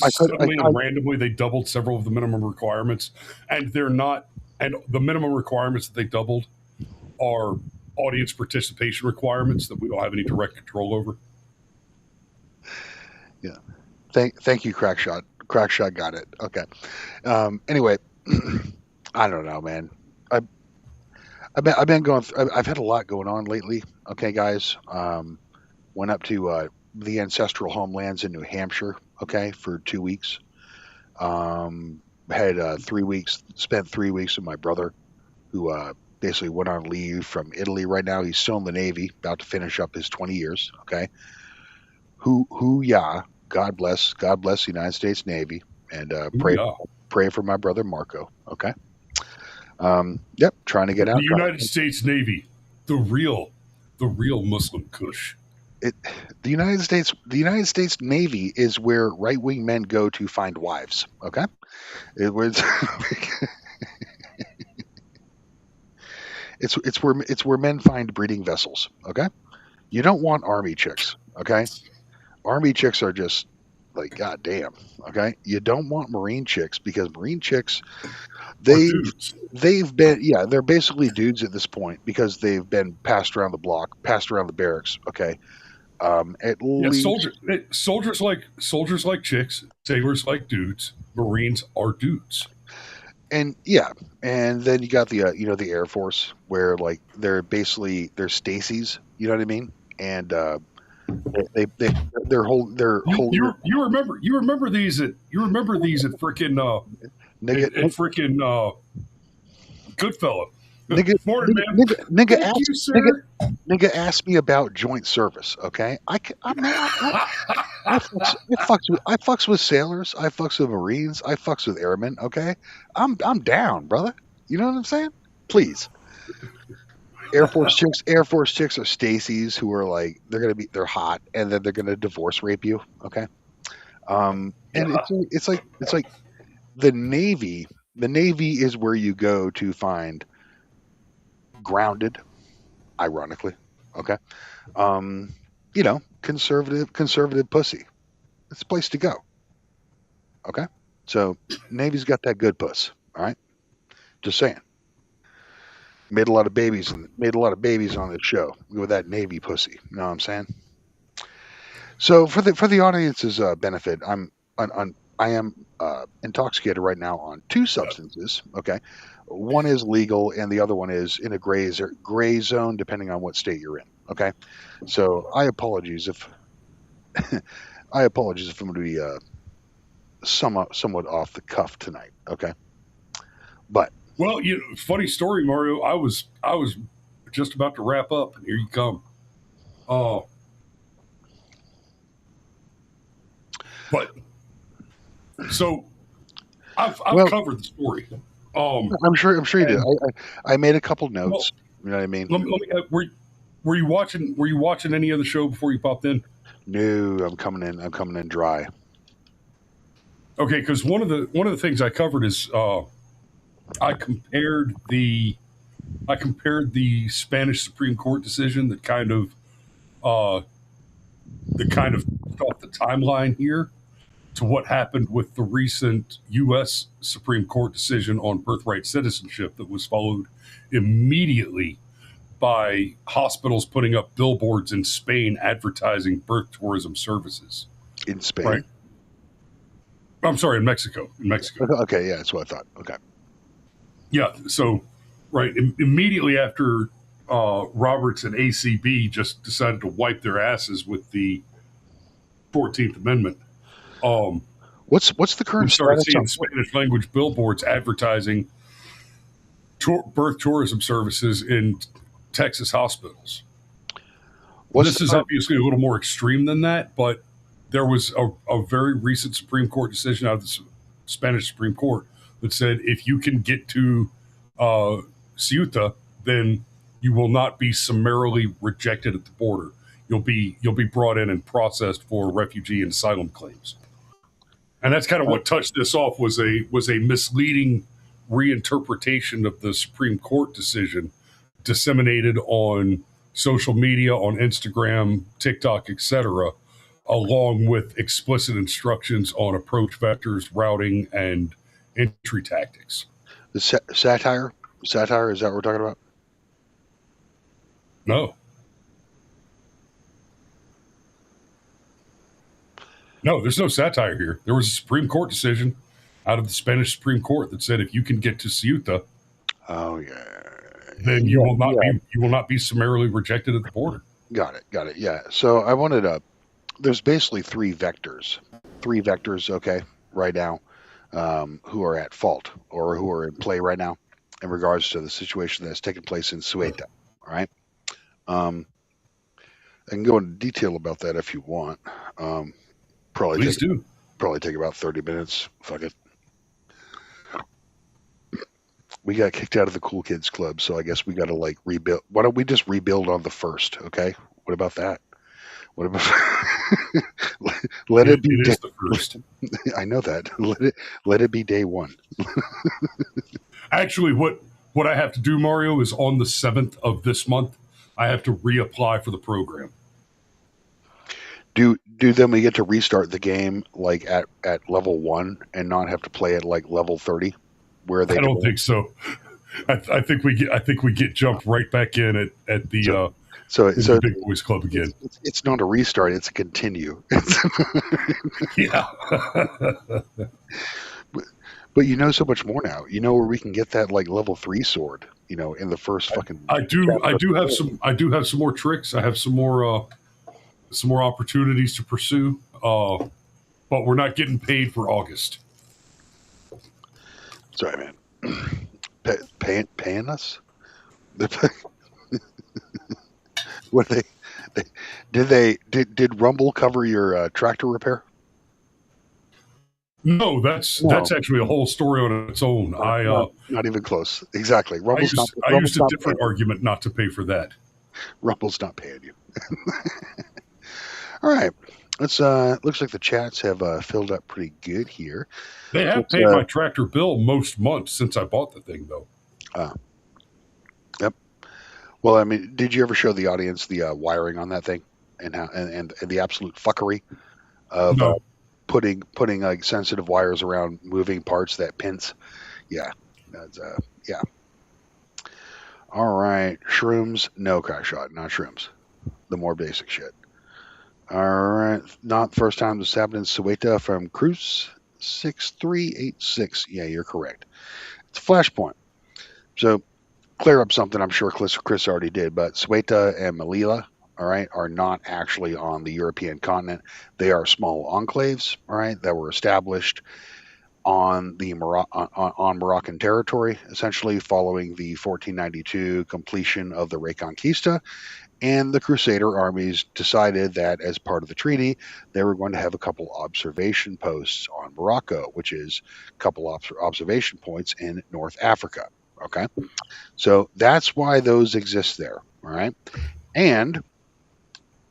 [SPEAKER 2] suddenly and randomly they doubled several of the minimum requirements, and they're not. And the minimum requirements that they doubled are audience participation requirements that we don't have any direct control over.
[SPEAKER 3] Yeah. Thank you, Crackshot. Crackshot got it. Okay. Anyway, I don't know, man. I've been going. I've had a lot going on lately. Okay, guys. Went up to the ancestral homelands in New Hampshire. Okay, for 2 weeks. Had 3 weeks. Spent 3 weeks with my brother, who basically went on leave from Italy. Right now, he's still in the Navy, about to finish up his 20 years. Okay. Yeah. God bless the United States Navy, and pray for my brother Marco. Okay. Yep. Trying to get out.
[SPEAKER 2] The United States Navy, the real Muslim Kush.
[SPEAKER 3] The United States Navy is where right-wing men go to find wives. Okay. It was. It's where men find breeding vessels. Okay. You don't want army chicks. Okay. Army chicks are just like, goddamn. Okay. You don't want Marine chicks, because Marine chicks, they've been, they're basically dudes at this point, because they've been passed around the block, passed around the barracks. Okay. At least
[SPEAKER 2] soldiers like chicks, sailors like dudes, Marines are dudes.
[SPEAKER 3] And and then you got the the Air Force, where like they're Stacys, you know what I mean? And they're whole.
[SPEAKER 2] You remember these at freaking Goodfellow.
[SPEAKER 3] Nigga asked me about joint service. Okay, I fucks with sailors. I fucks with Marines. I fucks with airmen. Okay, I'm down, brother. You know what I'm saying? Please. Air Force chicks are Stacy's, who are like they're hot, and then they're gonna divorce rape you. Okay, and
[SPEAKER 2] Yeah.
[SPEAKER 3] it's like the Navy. The Navy is where you go to find grounded, ironically. Okay, conservative pussy. It's a place to go. Okay, so Navy's got that good puss. All right, just saying. Made a lot of babies on this show with that Navy pussy. You know what I'm saying? So for the audience's benefit, I am intoxicated right now on two substances. Okay, one is legal and the other one is in a gray zone, depending on what state you're in. Okay, so I apologize if I'm going to be somewhat off the cuff tonight. Okay, but
[SPEAKER 2] Well, funny story, Mario. I was just about to wrap up, and here you come. Uh, but so I've
[SPEAKER 3] well,
[SPEAKER 2] covered the story.
[SPEAKER 3] I'm sure you did.
[SPEAKER 2] And,
[SPEAKER 3] I made a couple
[SPEAKER 2] well,
[SPEAKER 3] notes. You know what I mean?
[SPEAKER 2] let me were you watching any of the show before you popped in?
[SPEAKER 3] No, I'm coming in. I'm coming in dry.
[SPEAKER 2] Okay, because one of the things I covered is I compared the Spanish Supreme Court decision that kind of off the timeline here to what happened with the recent U.S. Supreme Court decision on birthright citizenship that was followed immediately by hospitals putting up billboards in Spain advertising birth tourism services.
[SPEAKER 3] In Spain?
[SPEAKER 2] Right. I'm sorry, in Mexico. In Mexico.
[SPEAKER 3] Okay, yeah, that's what I thought. Okay.
[SPEAKER 2] Yeah. So, right, immediately after Roberts and ACB just decided to wipe their asses with the 14th Amendment,
[SPEAKER 3] What's the
[SPEAKER 2] we
[SPEAKER 3] current
[SPEAKER 2] started
[SPEAKER 3] status
[SPEAKER 2] seeing
[SPEAKER 3] on
[SPEAKER 2] Spanish language billboards advertising birth tourism services in Texas hospitals. This is obviously a little more extreme than that, but there was a very recent Supreme Court decision out of the Spanish Supreme Court that said if you can get to Ceuta, then you will not be summarily rejected at the border. You'll be brought in and processed for refugee and asylum claims. And that's kind of what touched this off was a misleading reinterpretation of the Supreme Court decision disseminated on social media, on Instagram, TikTok, etc., along with explicit instructions on approach vectors, routing, and entry tactics.
[SPEAKER 3] the satire? Satire, is that what we're talking about?
[SPEAKER 2] No, there's no satire here. There was a Supreme Court decision out of the Spanish Supreme Court that said if you can get to Ceuta,
[SPEAKER 3] Oh yeah.
[SPEAKER 2] then you will not be summarily rejected at the border.
[SPEAKER 3] Got it. Yeah. So I wanted there's basically three vectors, okay, right now, who are at fault or who are in play right now in regards to the situation that's taking place in Ceuta. All right. I can go into detail about that if you want.
[SPEAKER 2] Please do.
[SPEAKER 3] Probably take about 30 minutes. Fuck it. We got kicked out of the Cool Kids Club, so I guess we got to like rebuild. Why don't we just rebuild on the first? Okay. What about that? What about let it be?
[SPEAKER 2] It is the first.
[SPEAKER 3] I know that. Let it be day one.
[SPEAKER 2] Actually, what I have to do, Mario, is on the 7th of this month, I have to reapply for the program.
[SPEAKER 3] Do then we get to restart the game like at level 1 and not have to play at like level 30? Where they?
[SPEAKER 2] I don't think so. I think we get jumped right back in at the the Big Boys Club again.
[SPEAKER 3] It's not a restart; it's a continue.
[SPEAKER 2] Yeah.
[SPEAKER 3] But you know so much more now. You know where we can get that like level 3 sword. You know, in the first fucking.
[SPEAKER 2] I do have some more tricks. I have some more opportunities to pursue. But we're not getting paid for August.
[SPEAKER 3] Sorry, man. Paying us? What did Rumble cover your tractor repair?
[SPEAKER 2] No, that's actually a whole story on its own.
[SPEAKER 3] Not even close. Exactly.
[SPEAKER 2] I used a different argument not to pay for that.
[SPEAKER 3] Rumble's not paying you. All right. Let's looks like the chats have filled up pretty good here.
[SPEAKER 2] They have paid my tractor bill most months since I bought the thing, though.
[SPEAKER 3] Yep. Well, I mean, did you ever show the audience the wiring on that thing and how and the absolute fuckery of putting like sensitive wires around moving parts that pins? Yeah. That's yeah. All right. Shrooms, no crack shot, not shrooms. The more basic shit. All right. Not the first time this happened in Ceuta from Cruz 6386. Yeah, you're correct. It's a flashpoint. So clear up something I'm sure Chris already did, but Ceuta and Melilla, all right, are not actually on the European continent. They are small enclaves, all right, that were established on the on Moroccan territory, essentially following the 1492 completion of the Reconquista. And the Crusader armies decided that as part of the treaty, they were going to have a couple observation posts on Morocco, which is a couple observation points in North Africa. Okay. So that's why those exist there. All right. And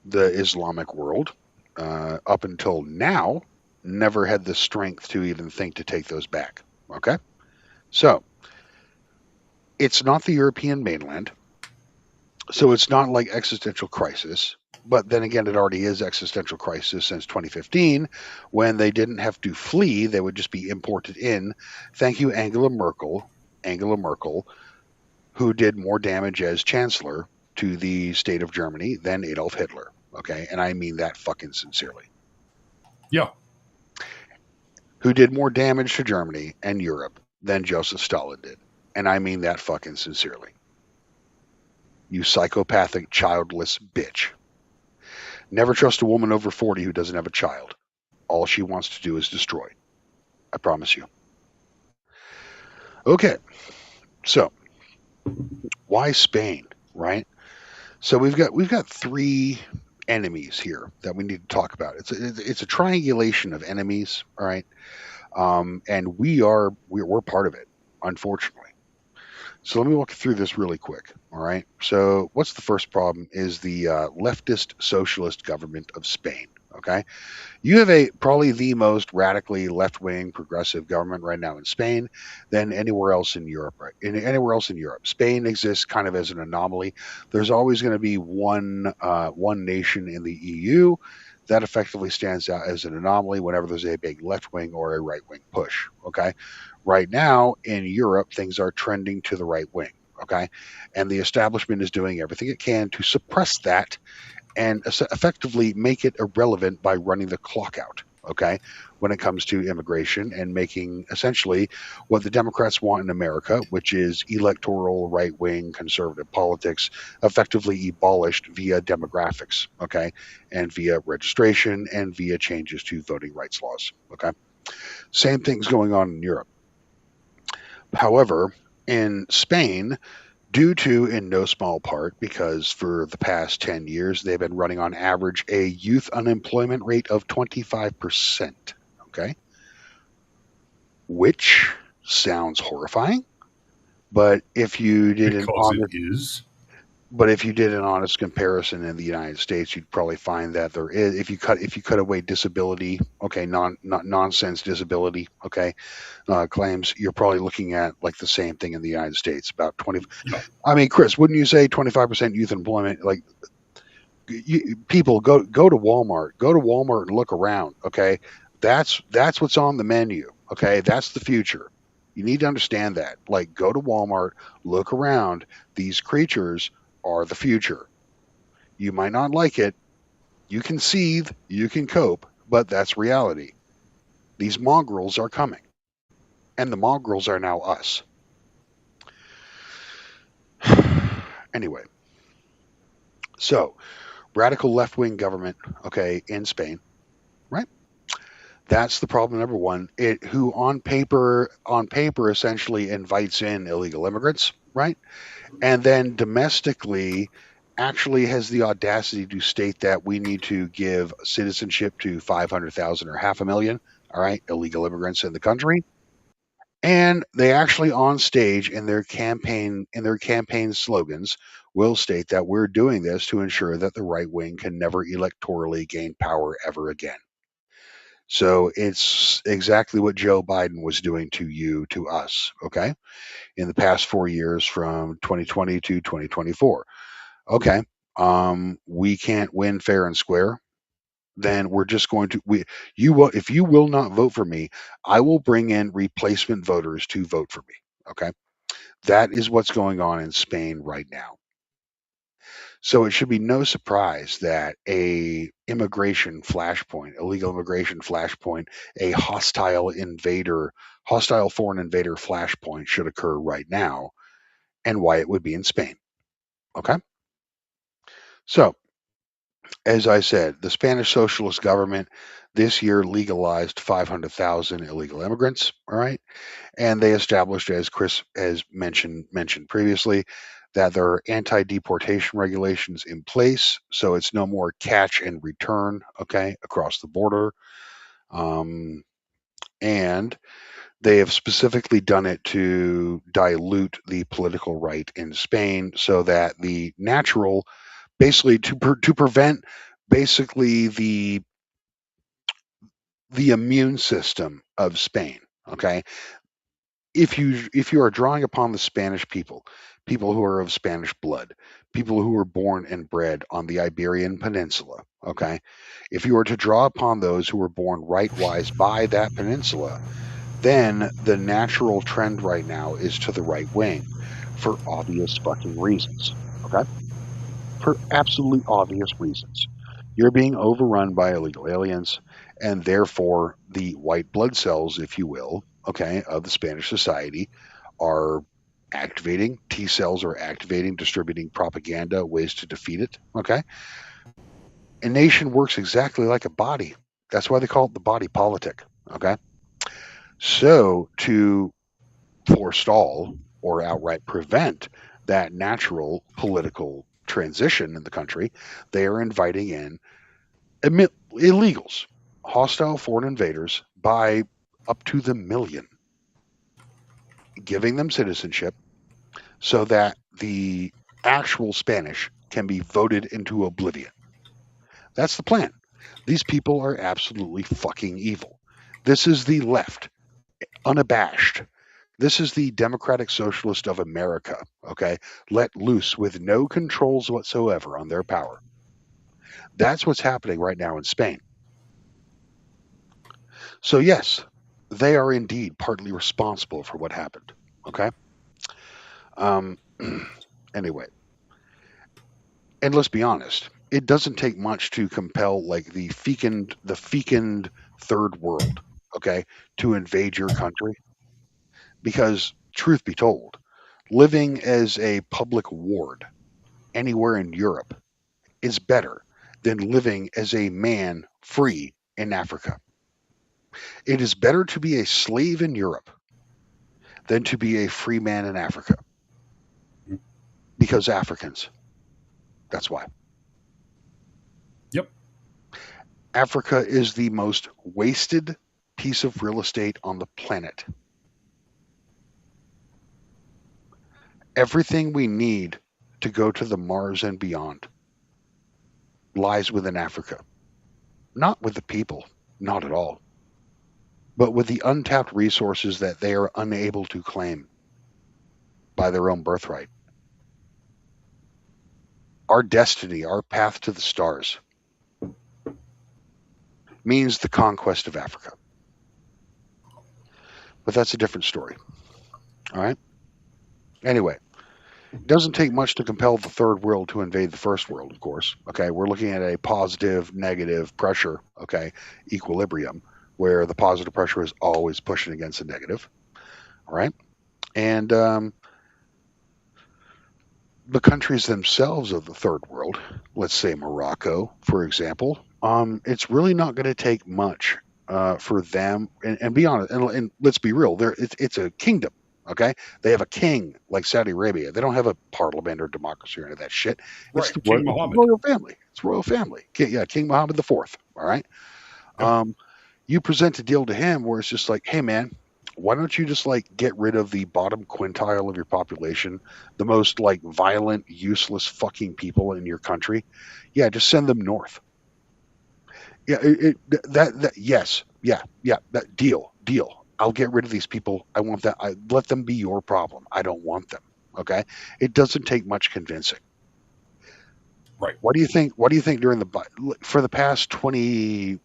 [SPEAKER 3] the Islamic world, up until now, never had the strength to even think to take those back. Okay. So it's not the European mainland. So it's not like existential crisis, but then again, it already is existential crisis since 2015, when they didn't have to flee; they would just be imported in. Thank you, Angela Merkel, who did more damage as chancellor to the state of Germany than Adolf Hitler. Okay, and I mean that fucking sincerely.
[SPEAKER 2] Yeah.
[SPEAKER 3] Who did more damage to Germany and Europe than Joseph Stalin did, and I mean that fucking sincerely. You psychopathic, childless bitch. Never trust a woman over 40 who doesn't have a child. All she wants to do is destroy. I promise you. Okay. So, why Spain, right? So we've got three enemies here that we need to talk about. It's a triangulation of enemies, all right? And we're part of it, unfortunately. So let me walk you through this really quick. All right. So what's the first problem is the leftist socialist government of Spain. Okay. You have probably the most radically left-wing progressive government right now in Spain than anywhere else in Europe. Right. Anywhere else in Europe, Spain exists kind of as an anomaly. There's always going to be one nation in the EU that effectively stands out as an anomaly whenever there's a big left-wing or a right-wing push. Okay. Right now in Europe, things are trending to the right wing. Okay. And the establishment is doing everything it can to suppress that and effectively make it irrelevant by running the clock out. Okay. When it comes to immigration and making essentially what the Democrats want in America, which is electoral right wing conservative politics, effectively abolished via demographics. Okay. And via registration and via changes to voting rights laws. Okay. Same thing's going on in Europe. However, in Spain, due to, in no small part, because for the past 10 years, they've been running on average a youth unemployment rate of 25%. Okay. Which sounds horrifying. But if you did But if you did an honest comparison in the United States, you'd probably find that there is, if you cut away disability, okay, not nonsense disability, okay, claims, you're probably looking at like the same thing in the United States, about 20.
[SPEAKER 2] Yeah.
[SPEAKER 3] I mean, Chris, wouldn't you say 25% youth employment? Like, people go to Walmart and look around, okay? That's what's on the menu, okay? That's the future. You need to understand that. Like, go to Walmart, look around. These creatures are the future. You might not like it. You can seethe, you can cope, but that's reality. These mongrels are coming. And the mongrels are now us. Anyway. So, radical left-wing government, okay, in Spain, right? That's the problem number one. Who on paper essentially invites in illegal immigrants, right? And then domestically actually has the audacity to state that we need to give citizenship to 500,000 or 500,000, all right, illegal immigrants in the country. And they actually on stage in their campaign slogans will state that we're doing this to ensure that the right wing can never electorally gain power ever again. So it's exactly what Joe Biden was doing to you, to us, okay? In the past 4 years from 2020 to 2024. Okay. We can't win fair and square. Then we're just going to if you will not vote for me, I will bring in replacement voters to vote for me. Okay. That is what's going on in Spain right now. So it should be no surprise that illegal immigration flashpoint, a hostile foreign invader flashpoint should occur right now, and why it would be in Spain. Okay. So, as I said, the Spanish socialist government this year legalized 500,000 illegal immigrants. All right. And they established, as Chris has mentioned previously, that there are anti-deportation regulations in place, so it's no more catch and return, okay, across the border. And they have specifically done it to dilute the political right in Spain, so that the natural, basically to prevent basically the immune system of Spain, okay, if you are drawing upon the Spanish people who are of Spanish blood, people who were born and bred on the Iberian Peninsula, okay, if you were to draw upon those who were born rightwise by that peninsula, then the natural trend right now is to the right wing for obvious fucking reasons. Okay, for absolutely obvious reasons. You're being overrun by illegal aliens, and therefore the white blood cells, if you will, okay, of the Spanish society are activating. T cells are activating, distributing propaganda, ways to defeat it. Okay. A nation works exactly like a body. That's why they call it the body politic. Okay. So to forestall or outright prevent that natural political transition in the country, they are inviting in illegals, hostile foreign invaders by up to the million, giving them citizenship so that the actual Spanish can be voted into oblivion. That's the plan. These people are absolutely fucking evil. This is the left, unabashed. This is the Democratic Socialist of America, okay? Let loose with no controls whatsoever on their power. That's what's happening right now in Spain. So, yes, they are indeed partly responsible for what happened, okay? Um, anyway, and let's be honest, it doesn't take much to compel like the fecund third world, okay, to invade your country. Because truth be told, living as a public ward anywhere in Europe is better than living as a man free in Africa. It is better to be a slave in Europe than to be a free man in Africa. Because Africans. That's why.
[SPEAKER 2] Yep.
[SPEAKER 3] Africa is the most wasted piece of real estate on the planet. Everything we need to go to the Mars and beyond lies within Africa. Not with the people, not at all, but with the untapped resources that they are unable to claim by their own birthright. Our destiny, our path to the stars, means the conquest of Africa. But that's a different story. All right? Anyway, it doesn't take much to compel the third world to invade the first world, of course. Okay, we're looking at a positive, negative pressure, okay, equilibrium, where the positive pressure is always pushing against the negative. All right? And the countries themselves of the third world, let's say Morocco, for example, it's really not going to take much for them. And be honest, and let's be real, it's a kingdom. Okay, they have a king like Saudi Arabia. They don't have a parliament or democracy or any of that shit. It's
[SPEAKER 2] Right. King Mohammed.
[SPEAKER 3] royal family. It's royal family. King Mohammed the Fourth. All right.
[SPEAKER 2] Yep.
[SPEAKER 3] You present a deal to him where it's just like, hey man, why don't you just like get rid of the bottom quintile of your population, the most like violent, useless fucking people in your country? Yeah, just send them north. Yeah, that yes, yeah, that deal. I'll get rid of these people. I want that. I let them be your problem. I don't want them. Okay, it doesn't take much convincing.
[SPEAKER 2] Right.
[SPEAKER 3] What do you think? What do you think during for the past 20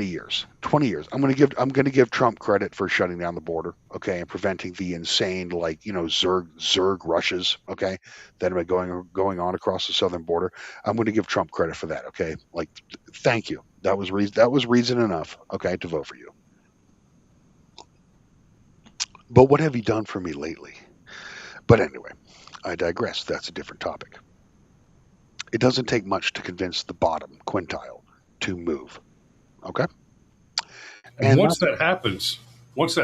[SPEAKER 3] years? 20 years. I'm going to give Trump credit for shutting down the border, okay, and preventing the insane like, Zerg rushes, okay, that have been going on across the southern border. I'm going to give Trump credit for that, okay? Like thank you. That was reason enough, okay, to vote for you. But what have you done for me lately? But anyway, I digress. That's a different topic. It doesn't take much to convince the bottom quintile to move. Okay?
[SPEAKER 2] And
[SPEAKER 3] And
[SPEAKER 2] once that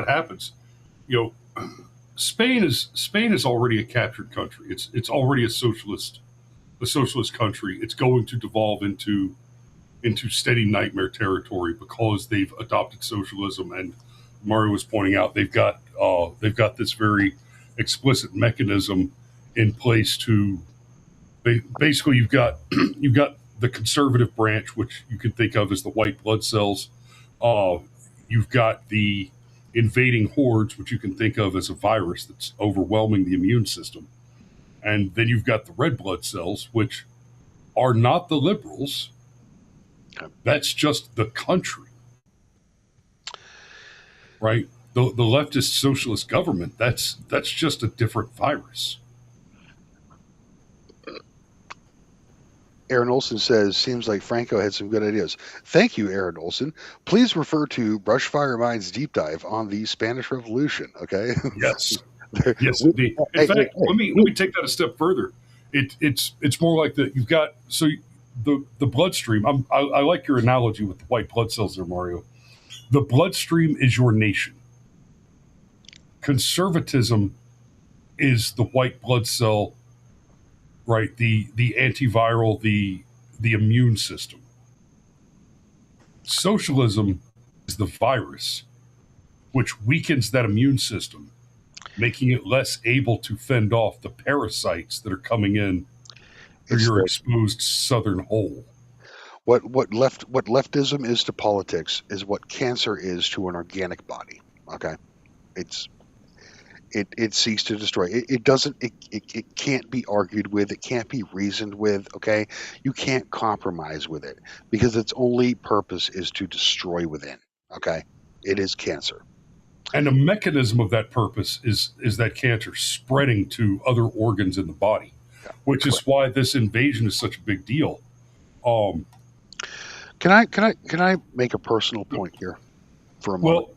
[SPEAKER 2] happens, you know, Spain is already a captured country. It's already a socialist country. It's going to devolve into steady nightmare territory because they've adopted socialism. And Mario was pointing out they've got this very explicit mechanism in place to basically you've got the conservative branch, which you can think of as the white blood cells. You've got the invading hordes, which you can think of as a virus that's overwhelming the immune system. And then you've got the red blood cells, which are not the liberals. That's just the country, right? The leftist socialist government, that's just a different virus.
[SPEAKER 3] Aaron Olson says, seems like Franco had some good ideas. Thank you, Aaron Olson. Please refer to Brushfire Minds Deep Dive on the Spanish Revolution, okay?
[SPEAKER 2] Yes. Yes, indeed. In fact, let me take that a step further. It's more like that. You've got the bloodstream. I like your analogy with the white blood cells there, Mario. The bloodstream is your nation. Conservatism is the white blood cell, right? The antiviral, the immune system. Socialism is the virus, which weakens that immune system, making it less able to fend off the parasites that are coming in through your exposed southern hole.
[SPEAKER 3] What leftism is to politics is what cancer is to an organic body. Okay, it seeks to destroy. It can't be argued with. It can't be reasoned with. Okay, you can't compromise with it because its only purpose is to destroy within. Okay, it is cancer.
[SPEAKER 2] And the mechanism of that purpose is that cancer spreading to other organs in the body, which is why this invasion is such a big deal.
[SPEAKER 3] Can I make a personal point here for a moment?
[SPEAKER 2] Well,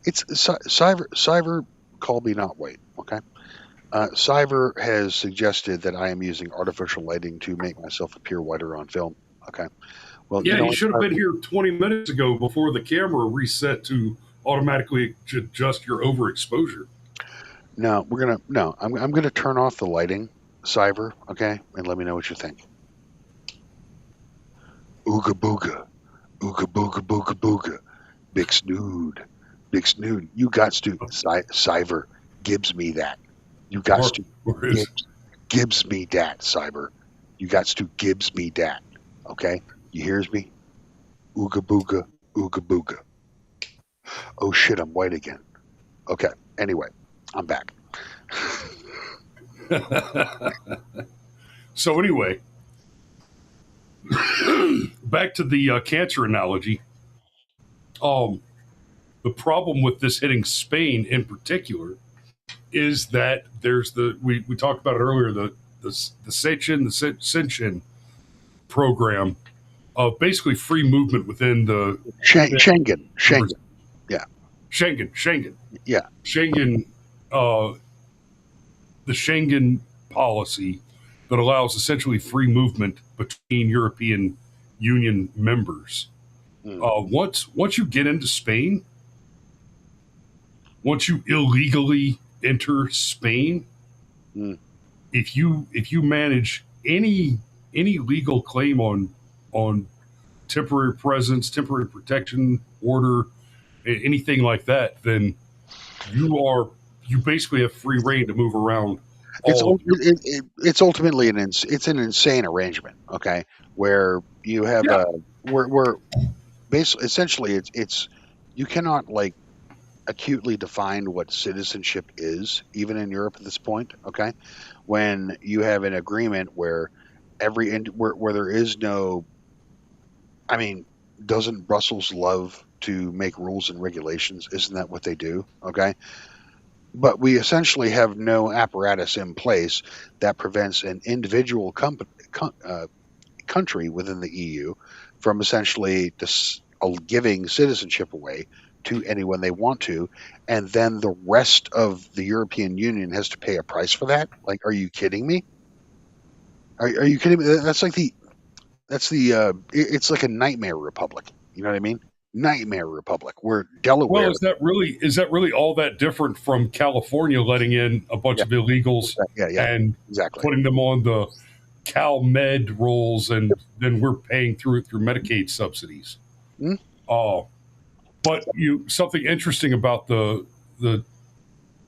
[SPEAKER 3] it's Cyber call me not white. Okay, Cyber has suggested that I am using artificial lighting to make myself appear whiter on film. Okay. Well,
[SPEAKER 2] yeah, you should have been here 20 minutes ago before the camera reset to automatically adjust your overexposure.
[SPEAKER 3] No, I'm gonna turn off the lighting, Cyber, okay, and let me know what you think. Ooga booga, ooga booga booga booga, big snood. You got to Cyber gives me that. You got to gives me that, Cyber. You got to gives me that. Okay. You hears me? Ooga booga, ooga booga. Oh shit, I'm white again. Okay. Anyway, I'm back.
[SPEAKER 2] So anyway, back to the cancer analogy. The problem with this hitting Spain in particular is that there's we talked about it earlier, the Schengen program of basically free movement within the
[SPEAKER 3] Schengen. Yeah.
[SPEAKER 2] Schengen.
[SPEAKER 3] Yeah.
[SPEAKER 2] Schengen, the Schengen policy that allows essentially free movement between European Union members. Once you get into Spain, once you illegally enter Spain, if you manage any any legal claim on temporary presence, temporary protection order, anything like that, then you basically have free reign to move around
[SPEAKER 3] It's
[SPEAKER 2] all of Europe.
[SPEAKER 3] it's ultimately it's an insane arrangement, okay, where you have
[SPEAKER 2] Yeah.
[SPEAKER 3] where basically essentially it's you cannot like acutely define what citizenship is even in Europe at this point, okay, when you have an agreement where where there is no, I mean, doesn't Brussels love to make rules and regulations? Isn't that what they do? Okay. But we essentially have no apparatus in place that prevents an individual country within the EU from essentially giving citizenship away to anyone they want to, and then the rest of the European Union has to pay a price for that. Like, are you kidding me? Are you kidding me? It's like a nightmare republic. You know what I mean? Nightmare republic where
[SPEAKER 2] Well,
[SPEAKER 3] Delaware.
[SPEAKER 2] is that really all that different from California letting in a bunch
[SPEAKER 3] Yeah,
[SPEAKER 2] of illegals
[SPEAKER 3] yeah,
[SPEAKER 2] and
[SPEAKER 3] exactly.
[SPEAKER 2] putting them on the CalMed rolls, and then we're paying through Medicaid subsidies?
[SPEAKER 3] Hmm?
[SPEAKER 2] Uh, but something interesting about the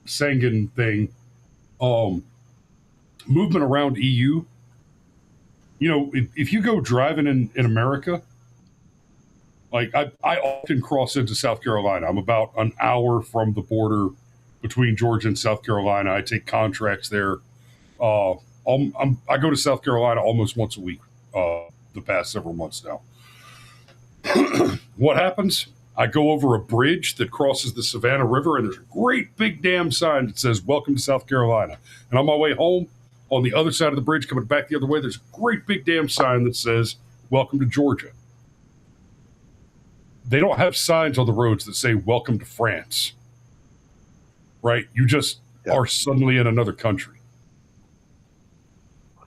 [SPEAKER 2] Schengen thing, um, movement around EU. If you go driving in America, like I often cross into South Carolina. I'm about an hour from the border between Georgia and South Carolina. I take contracts there. I go to South Carolina almost once a week. The past several months now. What happens? I go over a bridge that crosses the Savannah River, and there's a great big damn sign that says "Welcome to South Carolina." And on my way home, on the other side of the bridge, coming back the other way, there's a great big damn sign that says "Welcome to Georgia." They don't have signs on the roads that say "Welcome to France." Right? You just are suddenly in another country.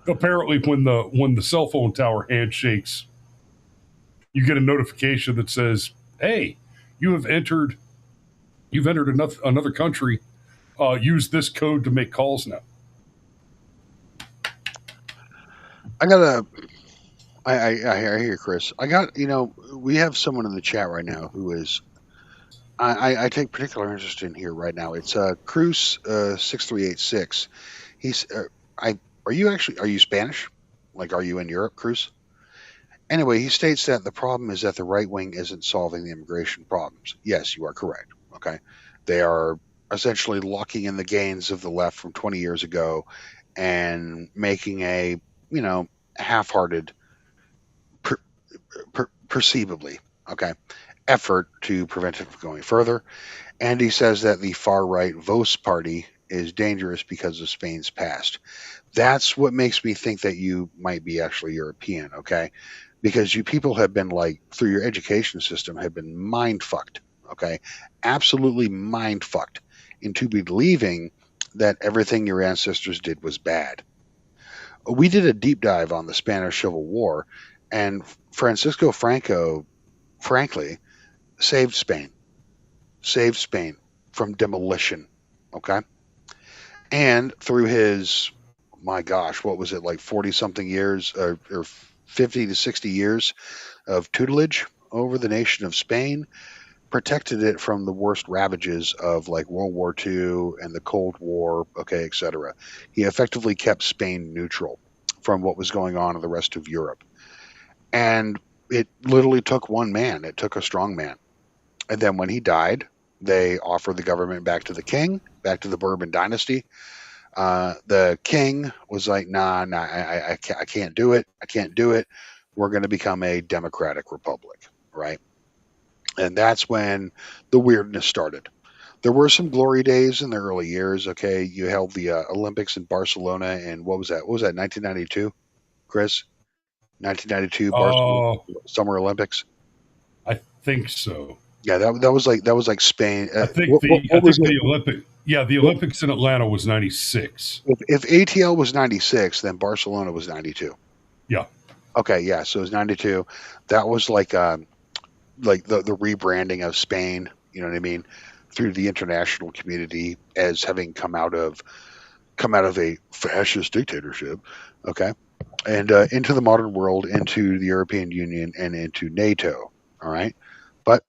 [SPEAKER 2] Apparently, when the cell phone tower handshakes, you get a notification that says, "Hey, you have entered another country. Use this code to make calls now."
[SPEAKER 3] I hear Chris. We have someone in the chat right now who is, I take particular interest in here right now. It's Cruz 6386. He's are you Spanish? Like, are you in Europe, Cruz? Anyway, he states that the problem is that the right wing isn't solving the immigration problems. Yes, you are correct. Okay, they are essentially locking in the gains of the left from 20 years ago and making a half-hearted, perceivably, okay, effort to prevent it from going further. And he says that the far right Vox party is dangerous because of Spain's past. That's what makes me think that you might be actually European, okay? Because you people have been like, through your education system, have been mind fucked, okay? Absolutely mind fucked into believing that everything your ancestors did was bad. We did a deep dive on the Spanish Civil War, and Francisco Franco, frankly, saved Spain, saved Spain from demolition, okay? And through his, my gosh, what was it, like 40 something years or 50 to 60 years of tutelage over the nation of Spain, protected it from the worst ravages of like World War II and the Cold War, okay, etc. He effectively kept Spain neutral from what was going on in the rest of Europe. And it literally took one man, it took a strong man. And then when he died, they offered the government back to the king, back to the Bourbon dynasty. The king was like, nah, I can't do it. I can't do it. We're going to become a democratic republic, right? And that's when the weirdness started. There were some glory days in the early years. Okay, you held the Olympics in Barcelona, and what was that? What was that? 1992, Chris? 1992 Barcelona
[SPEAKER 2] Uh,
[SPEAKER 3] Summer Olympics.
[SPEAKER 2] I think so.
[SPEAKER 3] Yeah, that was like Spain.
[SPEAKER 2] I think
[SPEAKER 3] What was it?
[SPEAKER 2] the Olympics in Atlanta was '96.
[SPEAKER 3] If ATL was 96, then Barcelona was 92.
[SPEAKER 2] Yeah.
[SPEAKER 3] Okay, yeah, so it was 92. That was like the rebranding of Spain, you know what I mean, through the international community as having come out of a fascist dictatorship, okay? and into the modern world, into the European Union, and into NATO. All right, but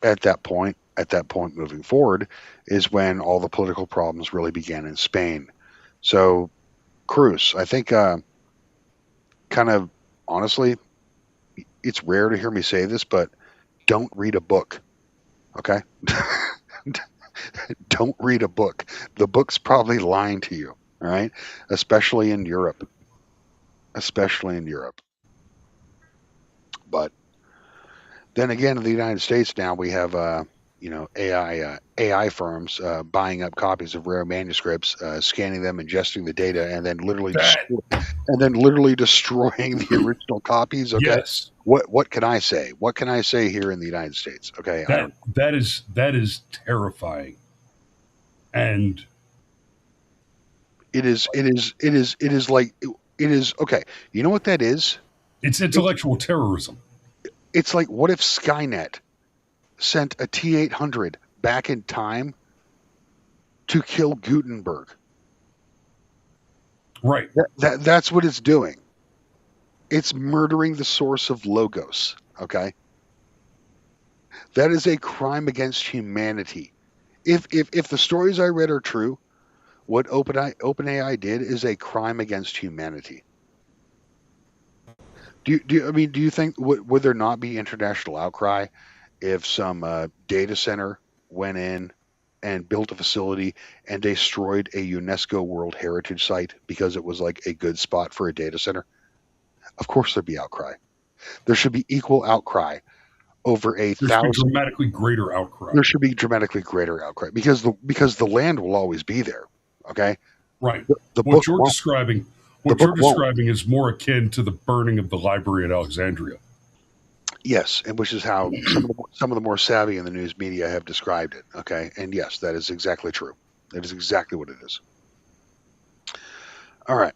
[SPEAKER 3] at that point moving forward, is when all the political problems really began in Spain. So, Cruz, I think, kind of honestly, it's rare to hear me say this, but don't read a book. Okay, don't read a book. The book's probably lying to you. All right, especially in Europe. Especially in Europe. But then again, in the United States now we have AI firms buying up copies of rare manuscripts, scanning them, ingesting the data, and then
[SPEAKER 2] That
[SPEAKER 3] literally destroying the original copies. Okay,
[SPEAKER 2] yes,
[SPEAKER 3] what can I say? What can I say here in the United States? Okay, I don't.
[SPEAKER 2] that is terrifying, and
[SPEAKER 3] It is like it is okay. You know what that is?
[SPEAKER 2] it's intellectual terrorism.
[SPEAKER 3] It's like, what if Skynet sent a T-800 back in time to kill Gutenberg?
[SPEAKER 2] Right.
[SPEAKER 3] That's what it's doing. It's murdering the source of logos. Okay, that is a crime against humanity. If the stories I read are true, what OpenAI did is a crime against humanity. Do you think, would there not be international outcry if some data center went in and built a facility and destroyed a UNESCO World Heritage Site because it was like a good spot for a data center? Of course there'd be outcry. There should be equal outcry over a
[SPEAKER 2] There should be
[SPEAKER 3] thousand.
[SPEAKER 2] dramatically greater outcry.
[SPEAKER 3] There should be dramatically greater outcry because the land will always be there. Okay,
[SPEAKER 2] Right.
[SPEAKER 3] the
[SPEAKER 2] What
[SPEAKER 3] book
[SPEAKER 2] you're
[SPEAKER 3] won't.
[SPEAKER 2] describing,
[SPEAKER 3] The
[SPEAKER 2] what you're
[SPEAKER 3] book won't.
[SPEAKER 2] describing is more akin to the burning of the library at Alexandria.
[SPEAKER 3] Yes, and which is how some of the more savvy in the news media have described it. Okay, and yes, that is exactly true. That is exactly what it is. All right.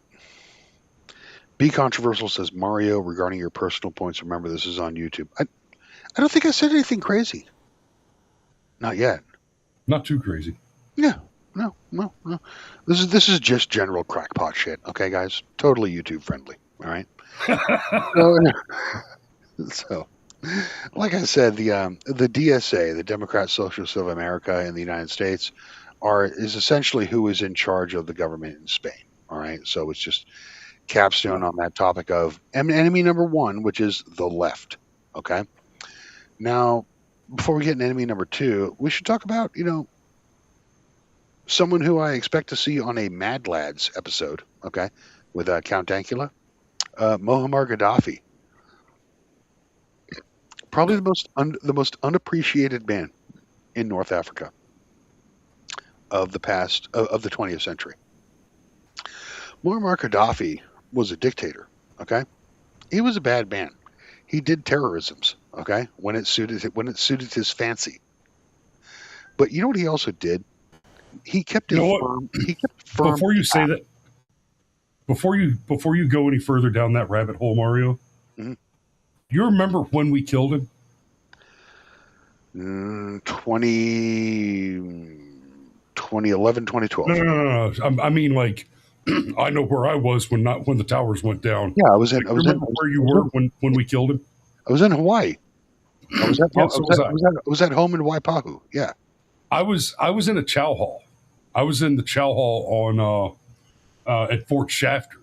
[SPEAKER 3] Be controversial, says Mario, regarding your personal points. Remember, this is on YouTube. I don't think I said anything crazy. Not yet.
[SPEAKER 2] Not too crazy.
[SPEAKER 3] Yeah. No, no, no. This is just general crackpot shit. Okay, guys. Totally YouTube friendly. All right. So, like I said, the DSA, the Democrat Socialists of America in the United States, is essentially who is in charge of the government in Spain. All right. So it's just capstone on that topic of enemy number one, which is the left. Okay. Now, before we get into enemy number two, we should talk about, someone who I expect to see on a Mad Lads episode. Okay, with Count Dankula, Muammar Gaddafi, probably the most unappreciated man in North Africa of the past of the 20th century. Muammar Gaddafi was a dictator. Okay, he was a bad man. He did terrorisms. Okay, when it suited his fancy. But you know what he also did? He kept
[SPEAKER 2] You
[SPEAKER 3] a
[SPEAKER 2] know what?
[SPEAKER 3] firm. He kept firm.
[SPEAKER 2] Before you say that, before you go any further down that rabbit hole, Mario,
[SPEAKER 3] Mhm.
[SPEAKER 2] you remember when we killed him?
[SPEAKER 3] 2011, 2012.
[SPEAKER 2] No. I mean, like, I know where I was when the towers went down.
[SPEAKER 3] Yeah, I
[SPEAKER 2] Remember where you were when we killed him?
[SPEAKER 3] I was in Hawaii. I was at
[SPEAKER 2] Yeah, so was I.
[SPEAKER 3] I was at home in Waipahu. Yeah.
[SPEAKER 2] I was in a chow hall. I was in the chow hall on at Fort Shafter,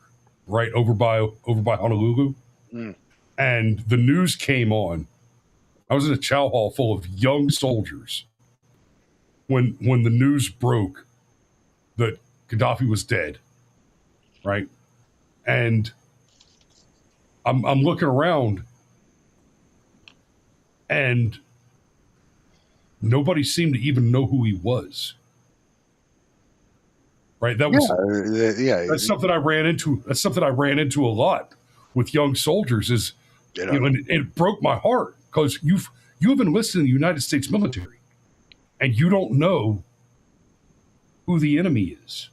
[SPEAKER 2] right over by Honolulu,
[SPEAKER 3] Mm.
[SPEAKER 2] and the news came on. I was in a chow hall full of young soldiers when the news broke that Gaddafi was dead, right? And I'm looking around, and nobody seemed to even know who he was. Right? That's something I ran into. That's something I ran into a lot with young soldiers. Is and it broke my heart because you've enlisted in the United States military, and you don't know who the enemy is.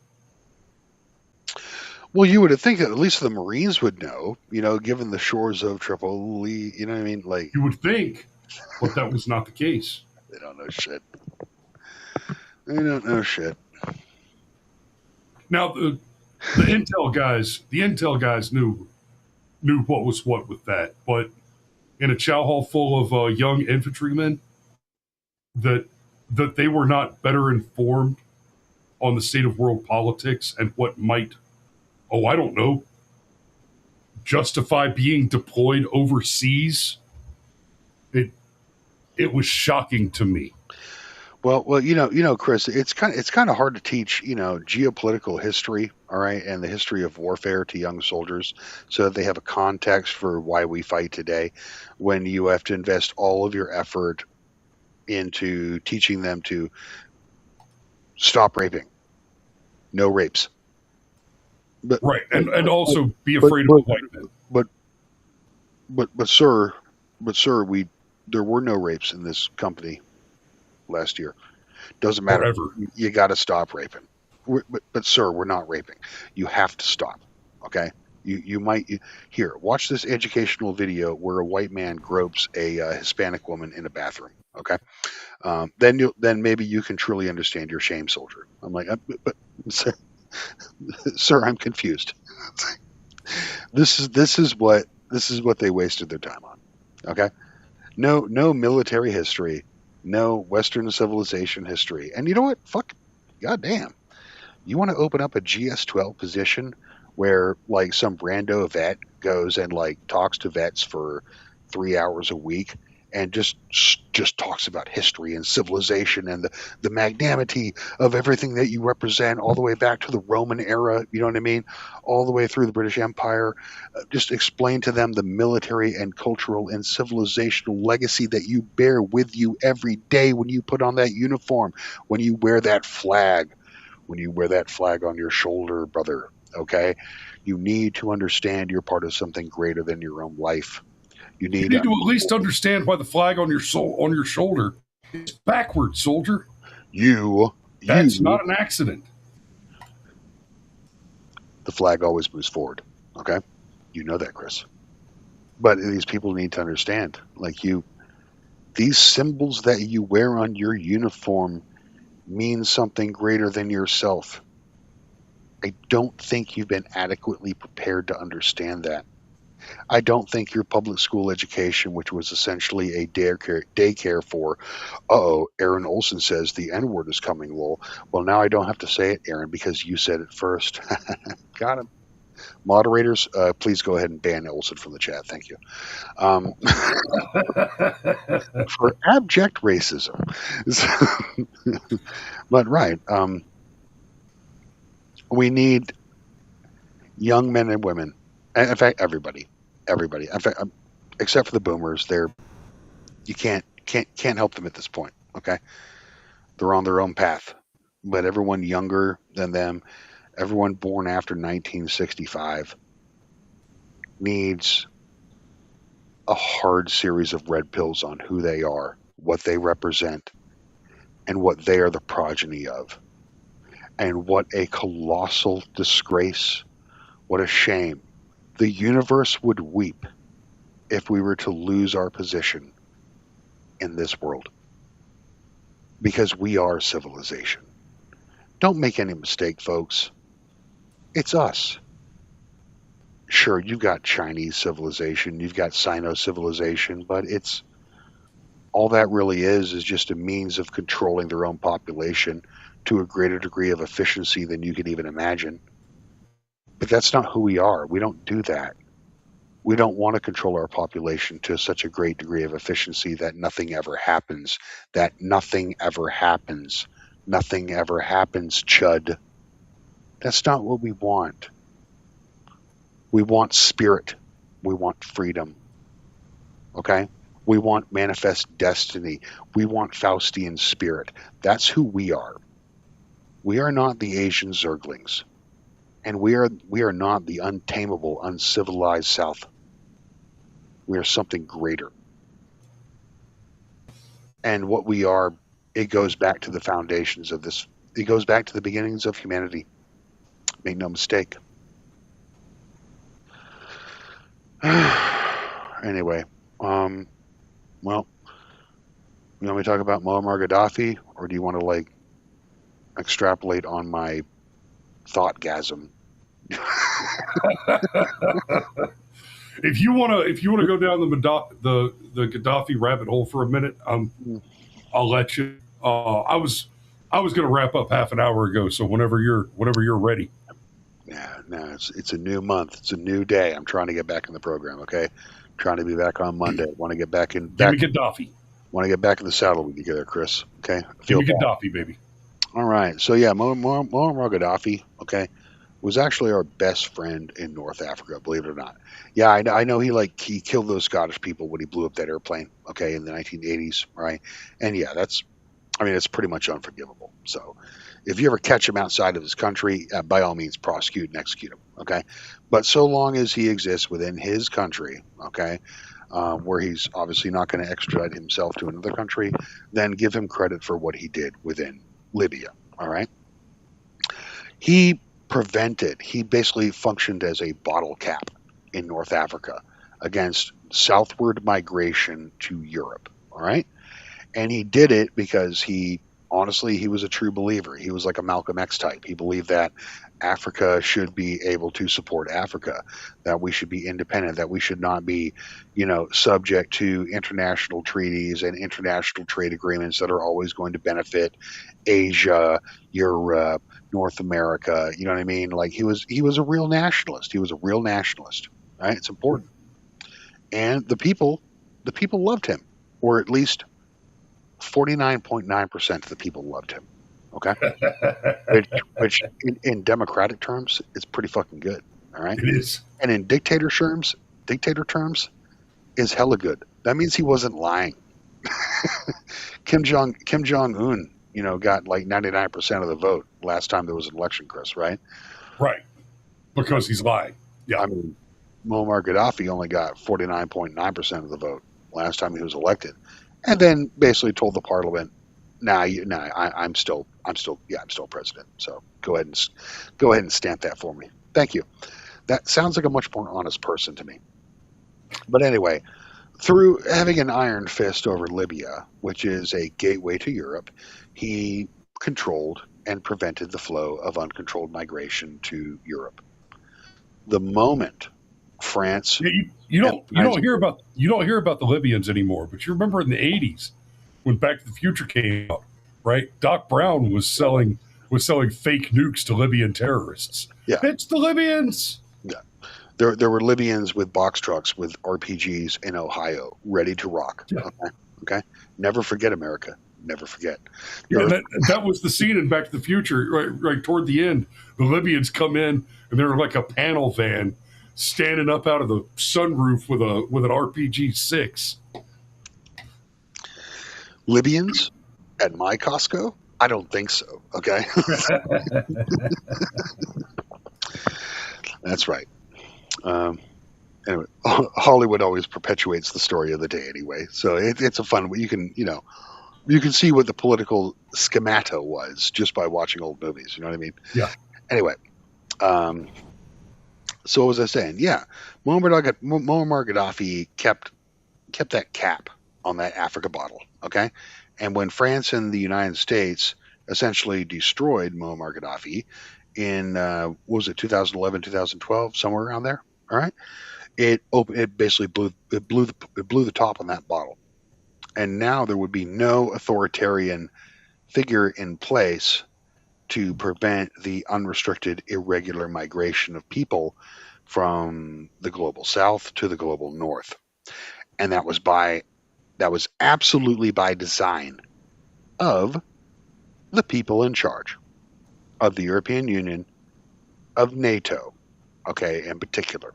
[SPEAKER 3] Well, you would think that at least the Marines would know, given the shores of Tripoli. You know what I mean? Like,
[SPEAKER 2] You would think, but that was not the case.
[SPEAKER 3] they don't know shit. They don't know shit.
[SPEAKER 2] Now the intel guys knew knew what was what with that. But in a chow hall full of young infantrymen, that they were not better informed on the state of world politics and what might, oh, I don't know, justify being deployed overseas. It was shocking to me.
[SPEAKER 3] Well, Chris, it's kind of hard to teach, geopolitical history, all right, and the history of warfare to young soldiers, so that they have a context for why we fight today. When you have to invest all of your effort into teaching them to stop raping, no rapes, but
[SPEAKER 2] Right, and also be
[SPEAKER 3] but
[SPEAKER 2] afraid of the white men.
[SPEAKER 3] but sir, there were no rapes in this company last year. Doesn't matter.
[SPEAKER 2] Forever.
[SPEAKER 3] You got to stop raping. But sir, we're not raping. You have to stop. Okay. Here, watch this educational video where a white man gropes a Hispanic woman in a bathroom. Okay. Then maybe you can truly understand your shame, soldier. I'm like, but sir, I'm confused. This is what they wasted their time on. Okay. No military history, no Western civilization history. And you know what? Fuck, goddamn. You want to open up a GS-12 position where like some rando vet goes and like talks to vets for 3 hours a week and just talks about history and civilization and the magnanimity of everything that you represent, all the way back to the Roman era, you know what I mean? All the way through the British Empire. Just explain to them the military and cultural and civilizational legacy that you bear with you every day when you put on that uniform, when you wear that flag, on your shoulder, brother. Okay? You need to understand you're part of something greater than your own life. You need
[SPEAKER 2] to at least understand why the flag on your shoulder is backwards, soldier. That's not an accident.
[SPEAKER 3] The flag always moves forward. Okay? You know that, Chris. But these people need to understand, these symbols that you wear on your uniform mean something greater than yourself. I don't think you've been adequately prepared to understand that. I don't think your public school education, which was essentially a daycare for, Aaron Olson says the N-word is coming, lol. Well, now I don't have to say it, Aaron, because you said it first. Got him. Moderators, please go ahead and ban Olson from the chat. Thank you. For abject racism. But right. We need young men and women. In fact, everybody. In fact, except for the boomers, you can't help them at this point. Okay, they're on their own path. But everyone younger than them, everyone born after 1965, needs a hard series of red pills on who they are, what they represent, and what they are the progeny of. And what a colossal disgrace. What a shame. The universe would weep if we were to lose our position in this world. Because we are civilization. Don't make any mistake, folks. It's us. Sure, you've got Chinese civilization, you've got Sino-civilization, but it's all that really is just a means of controlling their own population to a greater degree of efficiency than you can even imagine. But that's not who we are. We don't do that. We don't want to control our population to such a great degree of efficiency that nothing ever happens. Nothing ever happens, chud. That's not what we want. We want spirit. We want freedom. Okay? We want manifest destiny. We want Faustian spirit. That's who we are. We are not the Asian Zerglings. And we are not the untamable, uncivilized South. We are something greater. And what we are, it goes back to the foundations of this. It goes back to the beginnings of humanity. Make no mistake. Anyway, well, you want me to talk about Muammar Gaddafi, or do you want to extrapolate on my thoughtgasm?
[SPEAKER 2] if you want to go down the Gaddafi rabbit hole for a minute, I'll let you. I was going to wrap up half an hour ago, so whenever you're ready.
[SPEAKER 3] Yeah, no, it's a new month. It's a new day. I'm trying to get back in the program. Okay, trying to be back on Monday. Want to get back in.
[SPEAKER 2] Give me Gaddafi.
[SPEAKER 3] Want to get back in the saddle with you there, Chris. Okay,
[SPEAKER 2] Give me Gaddafi, baby.
[SPEAKER 3] All right. So yeah, Muammar Gaddafi. Okay, was actually our best friend in North Africa. Believe it or not. Yeah, I know he killed those Scottish people when he blew up that airplane. Okay, in the 1980s, right? And yeah, it's pretty much unforgivable. So, if you ever catch him outside of his country, by all means, prosecute and execute him. Okay, but so long as he exists within his country, okay, where he's obviously not going to extradite himself to another country, then give him credit for what he did within Libya. All right, he basically functioned as a bottle cap in North Africa against southward migration to Europe. All right, and he did it because he was a true believer. He was like a Malcolm X type. He believed that Africa should be able to support Africa, that we should be independent, that we should not be, subject to international treaties and international trade agreements that are always going to benefit Asia, Europe, North America. You know what I mean? Like he was a real nationalist. He was a real nationalist. Right? It's important. And the people loved him, or at least 49.9% of the people loved him. Okay, which in democratic terms is pretty fucking good. All right,
[SPEAKER 2] it is.
[SPEAKER 3] And in dictator terms, is hella good. That means he wasn't lying. Kim Jong Un, got like 99% of the vote last time there was an election, Chris. Right?
[SPEAKER 2] Right, because he's lying. Yeah,
[SPEAKER 3] I mean, Muammar Gaddafi only got 49.9% of the vote last time he was elected. And then basically told the parliament, I'm still president. So go ahead and stamp that for me. Thank you. That sounds like a much more honest person to me. But anyway, through having an iron fist over Libya, which is a gateway to Europe, he controlled and prevented the flow of uncontrolled migration to Europe. The moment France,
[SPEAKER 2] you don't hear about the Libyans anymore, but you remember in the 80s when Back to the Future came out, right? Doc Brown was selling fake nukes to Libyan terrorists.
[SPEAKER 3] Yeah,
[SPEAKER 2] it's the Libyans.
[SPEAKER 3] Yeah, there were Libyans with box trucks with RPGs in Ohio, ready to rock. Yeah. Okay. Never forget, America. Never forget.
[SPEAKER 2] Yeah, that was the scene in Back to the Future. Right toward the end, the Libyans come in and they're like a panel van standing up out of the sunroof with an RPG-6.
[SPEAKER 3] Libyans at my Costco? I don't think so. Okay. That's right. Anyway, Hollywood always perpetuates the story of the day anyway. So it's a fun, you can see what the political schemata was just by watching old movies. You know what I mean?
[SPEAKER 2] Yeah.
[SPEAKER 3] Anyway, so what was I saying? Yeah, Muammar Gaddafi kept that cap on that Africa bottle. Okay, and when France and the United States essentially destroyed Muammar Gaddafi in what was it, 2011, 2012, somewhere around there. All right, it basically blew the top on that bottle, and now there would be no authoritarian figure in place to prevent the unrestricted, irregular migration of people from the global south to the global north. And that was absolutely by design of the people in charge of the European Union, of NATO, okay, in particular.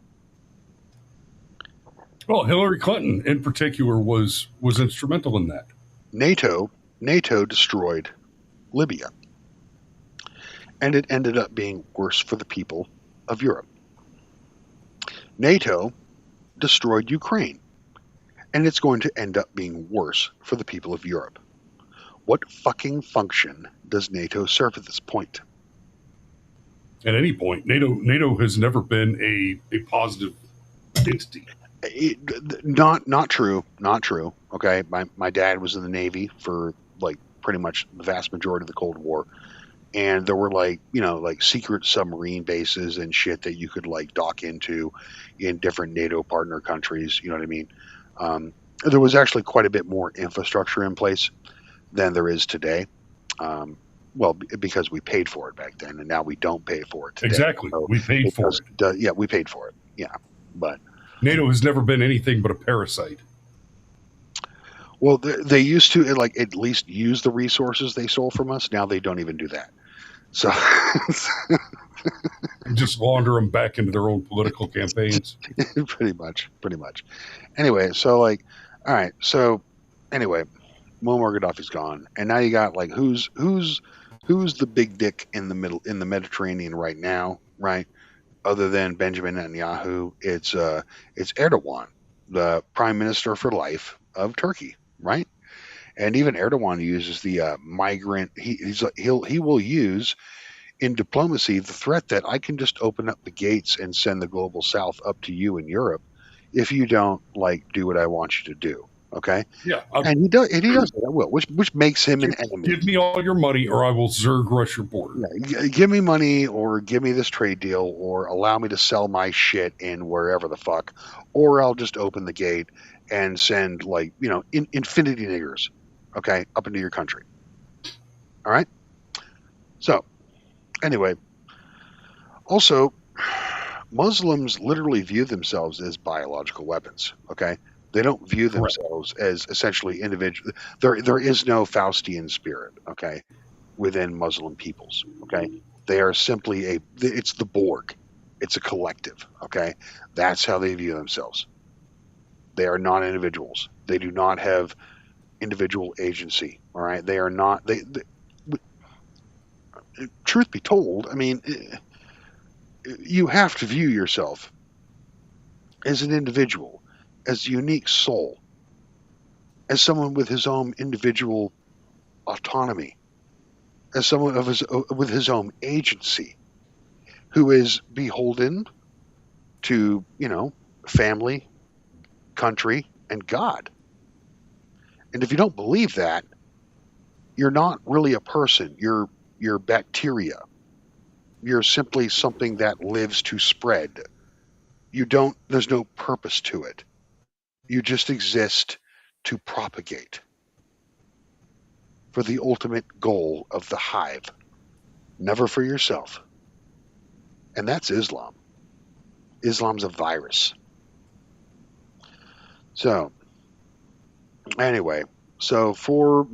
[SPEAKER 2] Well, Hillary Clinton in particular was instrumental in that.
[SPEAKER 3] NATO destroyed Libya. And it ended up being worse for the people of Europe. NATO destroyed Ukraine, and it's going to end up being worse for the people of Europe. What fucking function does NATO serve at this point?
[SPEAKER 2] At any point, NATO has never been a positive entity.
[SPEAKER 3] Not true. Okay, my dad was in the Navy for like pretty much the vast majority of the Cold War. and there were like secret submarine bases and shit that you could like dock into in different NATO partner countries. You know what I mean? Um, there was actually quite a bit more infrastructure in place than there is today. Um, well, because we paid for it back then, and now we don't pay for it today.
[SPEAKER 2] Exactly.
[SPEAKER 3] So
[SPEAKER 2] We paid for it.
[SPEAKER 3] Yeah, we paid for it. Yeah, but
[SPEAKER 2] NATO has never been anything but a parasite.
[SPEAKER 3] well, they used to like at least use the resources they stole from us. Now they don't even do that. So
[SPEAKER 2] Just launder them back into their own political campaigns.
[SPEAKER 3] pretty much. Anyway, so like, all right. So anyway, Muammar Gaddafi's gone, and now you got like who's the big dick in the middle in the Mediterranean right now, right? Other than Benjamin Netanyahu, it's Erdogan, the prime minister for life of Turkey, right? And even Erdogan uses the migrant. He will use in diplomacy the threat that I can just open up the gates and send the global south up to you in Europe if you don't like do what I want you to do. Okay,
[SPEAKER 2] Yeah.
[SPEAKER 3] and he does that at will, which makes him an enemy.
[SPEAKER 2] Give me all your money or I will Zerg rush your border.
[SPEAKER 3] Yeah, give me money or give me this trade deal or allow me to sell my shit in wherever the fuck, or I'll just open the gate and send like infinity niggers, okay, up into your country. All right. So anyway, also Muslims literally view themselves as biological weapons. Okay, they don't view themselves as essentially individual. There is no Faustian spirit. Okay, within Muslim peoples. Okay, they are simply it's the Borg. It's a collective. Okay, that's how they view themselves. They are not individuals. They do not have individual agency. All right, they are not. Truth be told, I mean, you have to view yourself as an individual, as a unique soul, as someone with his own individual autonomy, as someone with his own agency, who is beholden to family, country, and God. And if you don't believe that, you're not really a person. You're bacteria. You're simply something that lives to spread. There's no purpose to it. You just exist to propagate for the ultimate goal of the hive, never for yourself. And that's Islam. Islam's a virus. So, anyway, so four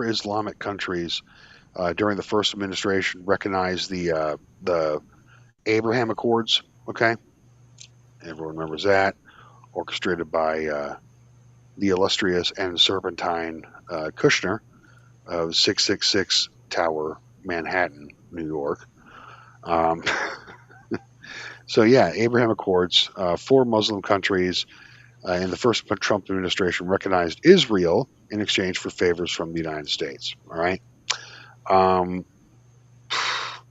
[SPEAKER 3] Islamic countries during the first administration recognized the Abraham Accords. Okay, everyone remembers that, orchestrated by the illustrious and serpentine Kushner of 666 Tower, Manhattan, New York. So yeah, Abraham Accords. Four Muslim countries in the first Trump administration recognized Israel in exchange for favors from the United States. All right.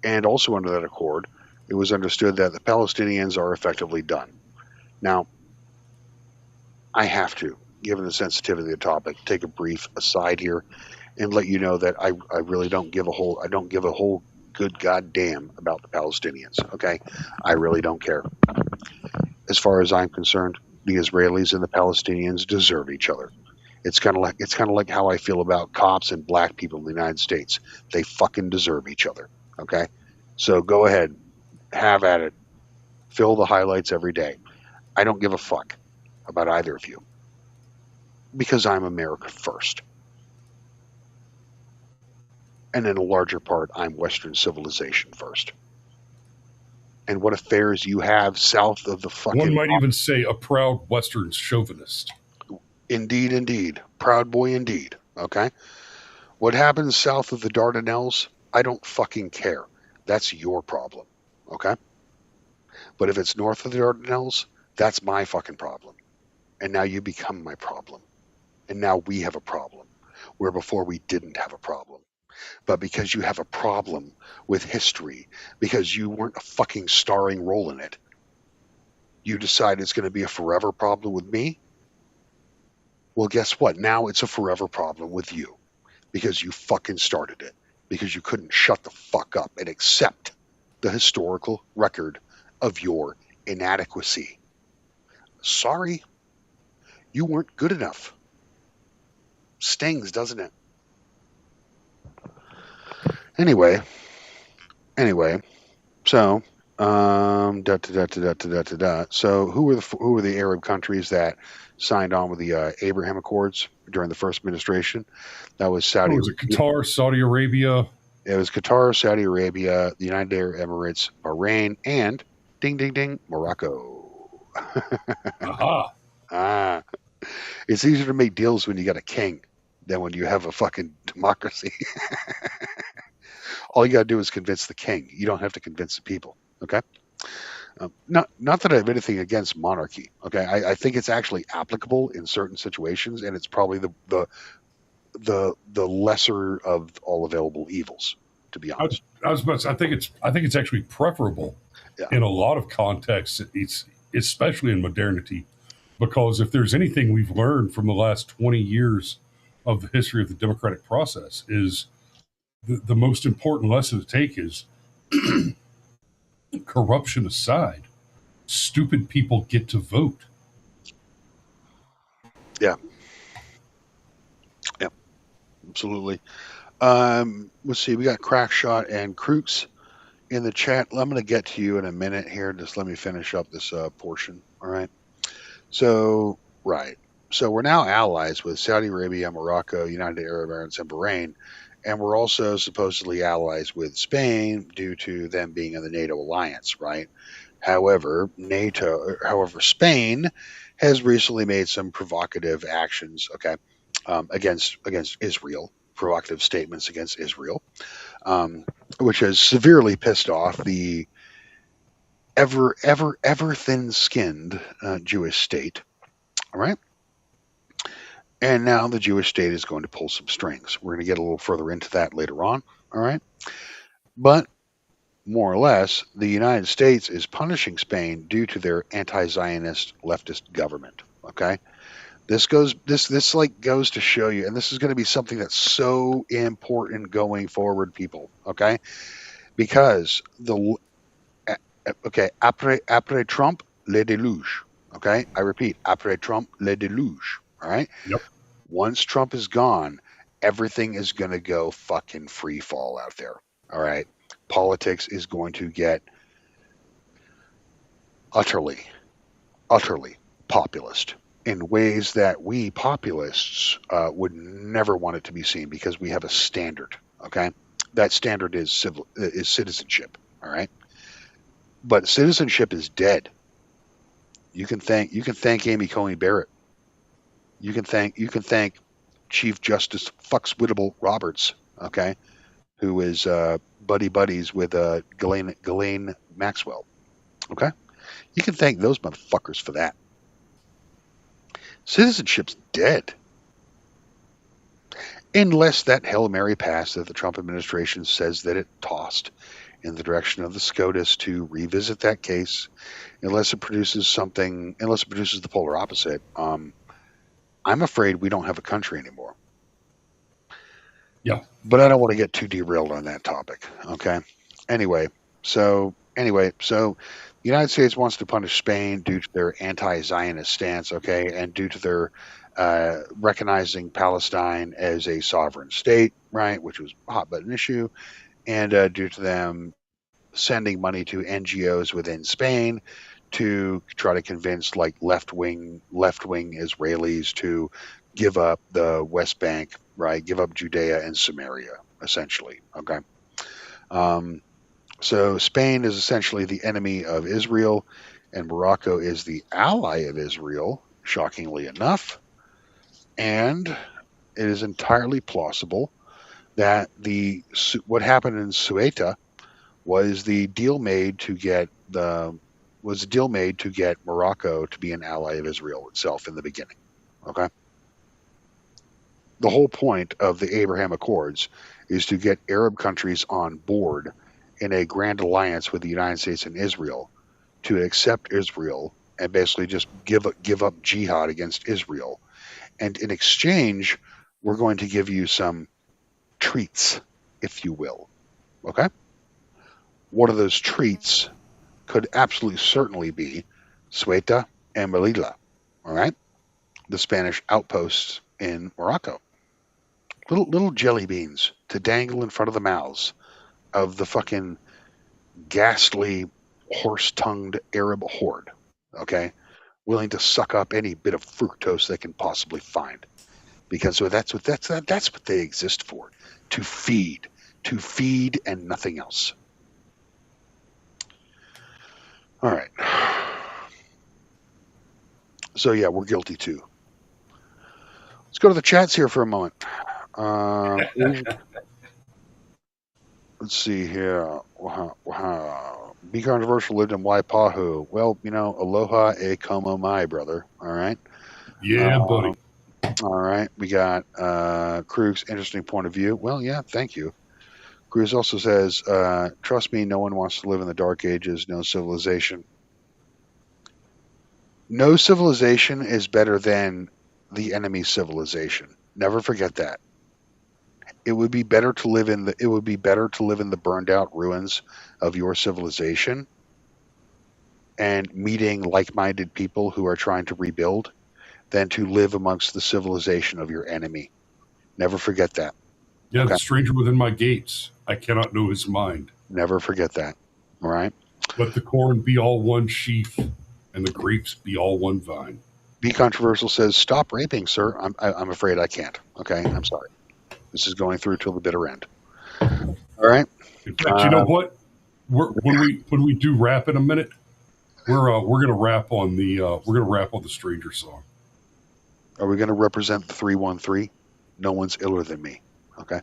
[SPEAKER 3] And also under that accord, it was understood that the Palestinians are effectively done. Now, I have to, given the sensitivity of the topic, take a brief aside here and let you know that I really don't give a whole good goddamn about the Palestinians. Okay, I really don't care. As far as I'm concerned, the Israelis and the Palestinians deserve each other. It's kind of like how I feel about cops and black people in the United States. They fucking deserve each other. Okay, so go ahead, have at it, fill the highlights every day. I don't give a fuck about either of you because I'm America first. And in a larger part, I'm Western civilization first. And what affairs you have south of the fucking...
[SPEAKER 2] One might even say a proud Western chauvinist.
[SPEAKER 3] Indeed. Proud boy indeed. Okay? What happens south of the Dardanelles, I don't fucking care. That's your problem. Okay? But if it's north of the Dardanelles, that's my fucking problem. And now you become my problem. And now we have a problem, where before we didn't have a problem. But because you have a problem with history, because you weren't a fucking starring role in it, you decide it's going to be a forever problem with me? Well, guess what? Now it's a forever problem with you because you fucking started it because you couldn't shut the fuck up and accept the historical record of your inadequacy. Sorry, you weren't good enough. Stings, doesn't it? Anyway, so So who were the Arab countries that signed on with the Abraham Accords during the first administration? That was Saudi.
[SPEAKER 2] Was it Qatar, Saudi Arabia?
[SPEAKER 3] It was Qatar, Saudi Arabia, the United Arab Emirates, Bahrain, and ding ding ding, Morocco.
[SPEAKER 2] Aha.
[SPEAKER 3] It's easier to make deals when you got a king than when you have a fucking democracy. All you got to do is convince the king. You don't have to convince the people. Okay. Not that I have anything against monarchy. Okay, I think it's actually applicable in certain situations, and it's probably the lesser of all available evils. To be honest,
[SPEAKER 2] I was about to say, I think it's actually preferable in a lot of contexts. It's especially in modernity, because if there's anything we've learned from the last 20 years of the history of the democratic process, is the most important lesson to take is corruption aside, stupid people get to vote.
[SPEAKER 3] Yeah, absolutely. Let's see, we got Crackshot and Crooks in the chat. I'm going to get to you in a minute here. Just let me finish up this portion. All right. So we're now allies with Saudi Arabia, Morocco, United Arab Emirates, and Bahrain. And we're also supposedly allies with Spain due to them being in the NATO alliance, right? However, Spain has recently made some provocative actions, okay, against Israel, provocative statements against Israel, which has severely pissed off the ever thin-skinned Jewish state. All right. And now the Jewish state is going to pull some strings. We're going to get a little further into that later on. All right. But more or less, the United States is punishing Spain due to their anti-Zionist leftist government. Okay. This goes to show you, and this is going to be something that's so important going forward, people. Okay. Because après Trump, le déluge. Okay. I repeat, après Trump, le déluge. All right.
[SPEAKER 2] Yep.
[SPEAKER 3] Once Trump is gone, everything is going to go fucking free fall out there. All right. Politics is going to get utterly populist in ways that we populists would never want it to be seen, because we have a standard. Okay. That standard is citizenship. All right. But citizenship is dead. You can thank Amy Coney Barrett. You can thank Chief Justice Fuxwittable Roberts, okay, who is buddies with Ghislaine Maxwell, okay. You can thank those motherfuckers for that. Citizenship's dead, unless that Hail Mary pass that the Trump administration says that it tossed in the direction of the SCOTUS to revisit that case, unless it produces the polar opposite. I'm afraid we don't have a country anymore.
[SPEAKER 2] Yeah.
[SPEAKER 3] But I don't want to get too derailed on that topic. Okay. Anyway, so the United States wants to punish Spain due to their anti-Zionist stance, okay, and due to their recognizing Palestine as a sovereign state, right, which was a hot button issue, and due to them sending money to NGOs within Spain to try to convince like left wing Israelis to give up the West Bank, right? Give up Judea and Samaria, essentially. Okay. So Spain is essentially the enemy of Israel, and Morocco is the ally of Israel, shockingly enough. And it is entirely plausible that what happened in Ceuta was the deal made to get Morocco to be an ally of Israel itself in the beginning. Okay. The whole point of the Abraham Accords is to get Arab countries on board in a grand alliance with the United States and Israel to accept Israel and basically just give up jihad against Israel. And in exchange, we're going to give you some treats. if you will. Okay? One of those treats could absolutely certainly be Ceuta and Melilla. All right? The Spanish outposts in Morocco. Little jelly beans to dangle in front of the mouths of the fucking ghastly, horse-tongued Arab horde. Okay? Willing to suck up any bit of fructose they can possibly find. Because that's what they exist for. To feed and nothing else. All right. So yeah, we're guilty too. Let's go to the chats here for a moment. Let's see here. Be Controversial lived in Waipahu. Well, aloha e como mai, brother. All right.
[SPEAKER 2] Yeah, buddy.
[SPEAKER 3] All right. We got Krug's interesting point of view. Well, yeah, thank you. Cruz also says, trust me, no one wants to live in the dark ages, no civilization. No civilization is better than the enemy civilization. Never forget that. It would be better to live in the burned out ruins of your civilization and meeting like-minded people who are trying to rebuild than to live amongst the civilization of your enemy. Never forget that.
[SPEAKER 2] Yeah,
[SPEAKER 3] Okay.
[SPEAKER 2] the stranger within my gates. I cannot know his mind.
[SPEAKER 3] Never forget that. All right.
[SPEAKER 2] Let the corn be all one sheaf, and the grapes be all one vine.
[SPEAKER 3] Be Controversial says, stop raping, sir. I'm afraid I can't. Okay, I'm sorry. This is going through till the bitter end. All right.
[SPEAKER 2] In fact, you know what? When we do rap in a minute, we're gonna rap on the stranger song.
[SPEAKER 3] Are we going to represent the 313? No one's iller than me. Okay.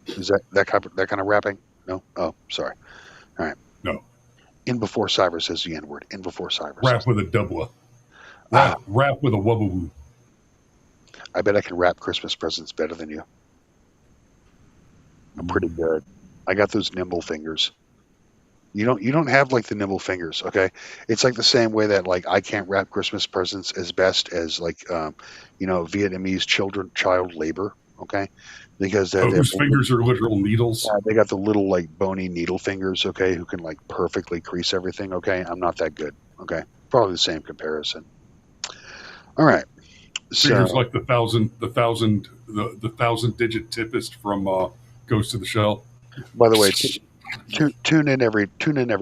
[SPEAKER 3] Is that kind of rapping? No. Oh, sorry. All right.
[SPEAKER 2] No.
[SPEAKER 3] In before Cyber says the N word. In before Cyber.
[SPEAKER 2] Rap with a double. Rap with a wubba.
[SPEAKER 3] I bet I can wrap Christmas presents better than you. I'm pretty good. I got those nimble fingers. You don't have like the nimble fingers, okay? It's like the same way that like I can't wrap Christmas presents as best as like Vietnamese child labor, okay? Because
[SPEAKER 2] whose fingers are literal needles.
[SPEAKER 3] They got the little like bony needle fingers, okay, who can like perfectly crease everything, okay? I'm not that good, okay? Probably the same comparison. All right.
[SPEAKER 2] Fingers like the thousand digit typist from Ghost of the Shell.
[SPEAKER 3] By the way, tune in every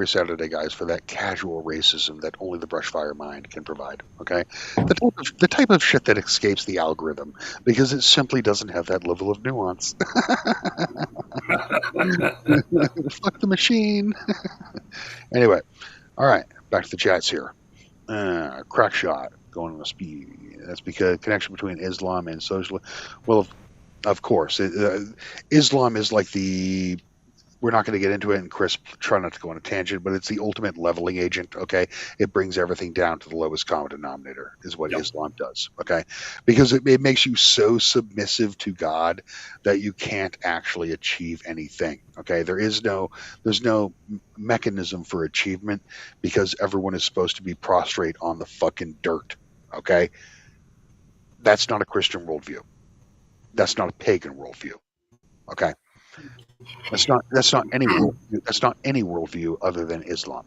[SPEAKER 3] Saturday, guys, for that casual racism that only the Brushfire mind can provide. Okay, the type of shit that escapes the algorithm because it simply doesn't have that level of nuance. Fuck the machine. Anyway, all right, back to the chats here. Crack shot going on a speed. That's because connection between Islam and social. Well, of course, Islam is like the. We're not going to get into it, and Chris, try not to go on a tangent, but it's the ultimate leveling agent, okay? It brings everything down to the lowest common denominator, is what Islam does, okay? Because it makes you so submissive to God that you can't actually achieve anything, okay? There's no mechanism for achievement because everyone is supposed to be prostrate on the fucking dirt, okay? That's not a Christian worldview. That's not a pagan worldview, okay? That's not any worldview. That's not any worldview other than Islam.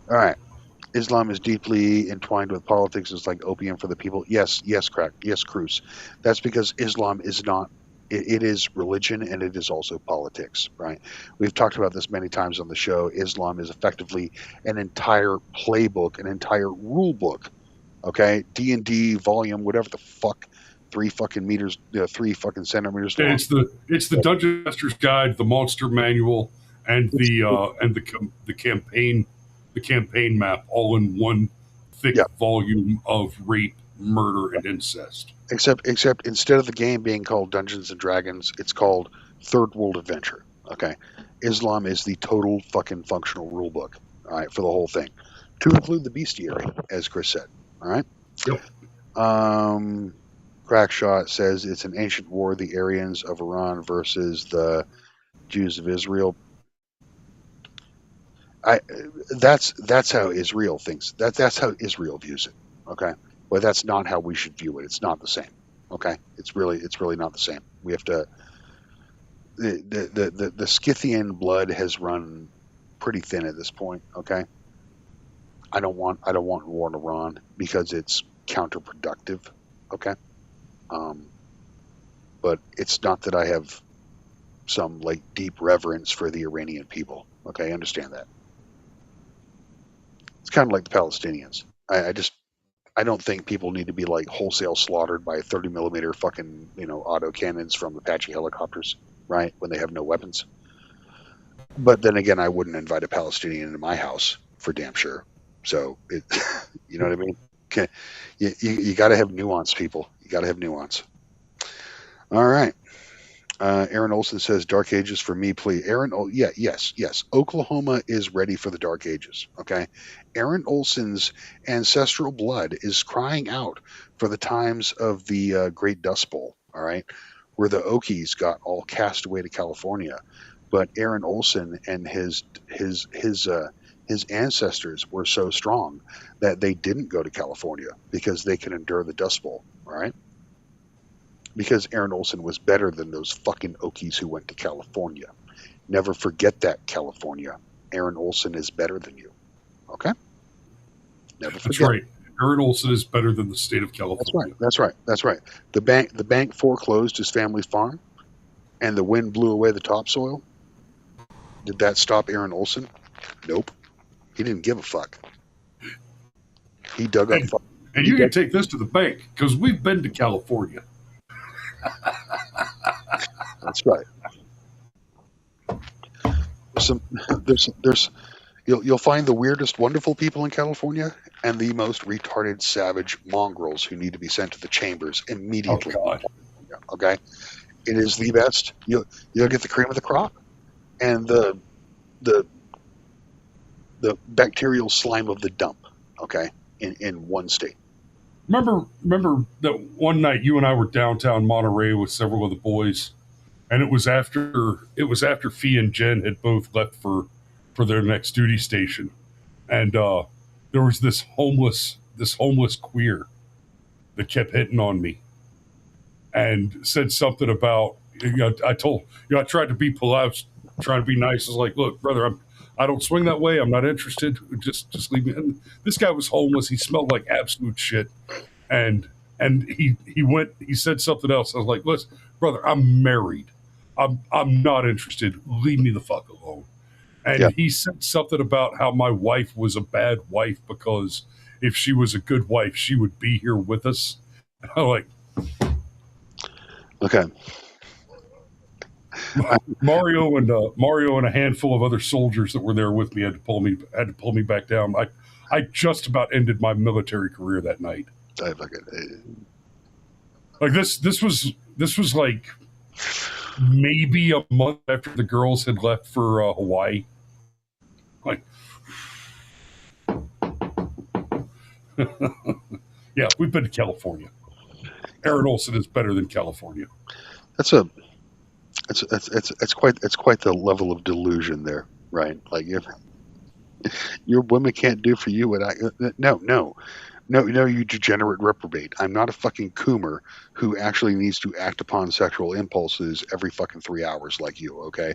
[SPEAKER 3] All right, Islam is deeply entwined with politics. It's like opium for the people. Yes, Cruz. That's because Islam is not. It is religion and it is also politics, right? We've talked about this many times on the show. Islam is effectively an entire playbook, an entire rule book. Okay, D&D volume, whatever the fuck. 3 fucking meters, 3 fucking centimeters long.
[SPEAKER 2] It's the Dungeon Master's Guide, the Monster Manual, and the campaign map, all in one thick volume of rape, murder, and incest.
[SPEAKER 3] Except instead of the game being called Dungeons and Dragons, it's called Third World Adventure. Okay, Islam is the total fucking functional rule book. All right, for the whole thing, to include the bestiary, as Chris said. All right.
[SPEAKER 2] Yep.
[SPEAKER 3] Crackshot says it's an ancient war, the Aryans of Iran versus the Jews of Israel. That's how Israel thinks. That's how Israel views it. Okay, but that's not how we should view it. It's not the same. Okay, it's really not the same. We have to. the Scythian blood has run pretty thin at this point. Okay, I don't want war in Iran because it's counterproductive. Okay, but it's not that I have some like deep reverence for the Iranian people. Okay, I understand that. It's kind of like the Palestinians. I don't think people need to be like wholesale slaughtered by 30 millimeter fucking auto cannons from Apache helicopters, right? When they have no weapons. But then again, I wouldn't invite a Palestinian into my house for damn sure. So you know what I mean? Okay, you got to have nuance, people. You got to have nuance. All right. Aaron Olson says, "Dark Ages for me, please." Yes. Oklahoma is ready for the Dark Ages. Okay, Aaron Olson's ancestral blood is crying out for the times of the Great Dust Bowl. All right, where the Okies got all cast away to California, but Aaron Olson and his ancestors were so strong that they didn't go to California because they could endure the Dust Bowl. All right. Because Aaron Olson was better than those fucking Okies who went to California. Never forget that, California. Aaron Olson is better than you. Okay? Never forget.
[SPEAKER 2] That's right. Aaron Olson is better than the state of California.
[SPEAKER 3] That's right. The bank foreclosed his family's farm, and the wind blew away the topsoil. Did that stop Aaron Olson? Nope. He didn't give a fuck. He dug up.
[SPEAKER 2] And you can take this to the bank because we've been to California.
[SPEAKER 3] That's right. You'll find the weirdest, wonderful people in California and the most retarded, savage mongrels who need to be sent to the chambers immediately.
[SPEAKER 2] Oh, God.
[SPEAKER 3] Okay, it is the best. You'll get the cream of the crop and the bacterial slime of the dump. Okay, in one state.
[SPEAKER 2] Remember that one night you and I were downtown Monterey with several of the boys, and it was after Fee and Jen had both left for their next duty station, and there was this homeless queer that kept hitting on me, and said something about I tried to be polite, trying to be nice. I was like, look, brother, I don't swing that way. I'm not interested. Just leave me. And this guy was homeless. He smelled like absolute shit. And he said something else. I was like, listen, brother, I'm married. I'm not interested. Leave me the fuck alone. And he said something about how my wife was a bad wife because if she was a good wife, she would be here with us. And I'm like,
[SPEAKER 3] okay.
[SPEAKER 2] Mario and a handful of other soldiers that were there with me had to pull me back down. I just about ended my military career that night. Like this was like maybe a month after the girls had left for Hawaii. Like, yeah, we've been to California. Aaron Olson is better than California.
[SPEAKER 3] It's quite the level of delusion there, right? Like if your women can't do for you what no, you degenerate reprobate. I'm not a fucking coomer who actually needs to act upon sexual impulses every fucking 3 hours like you, okay?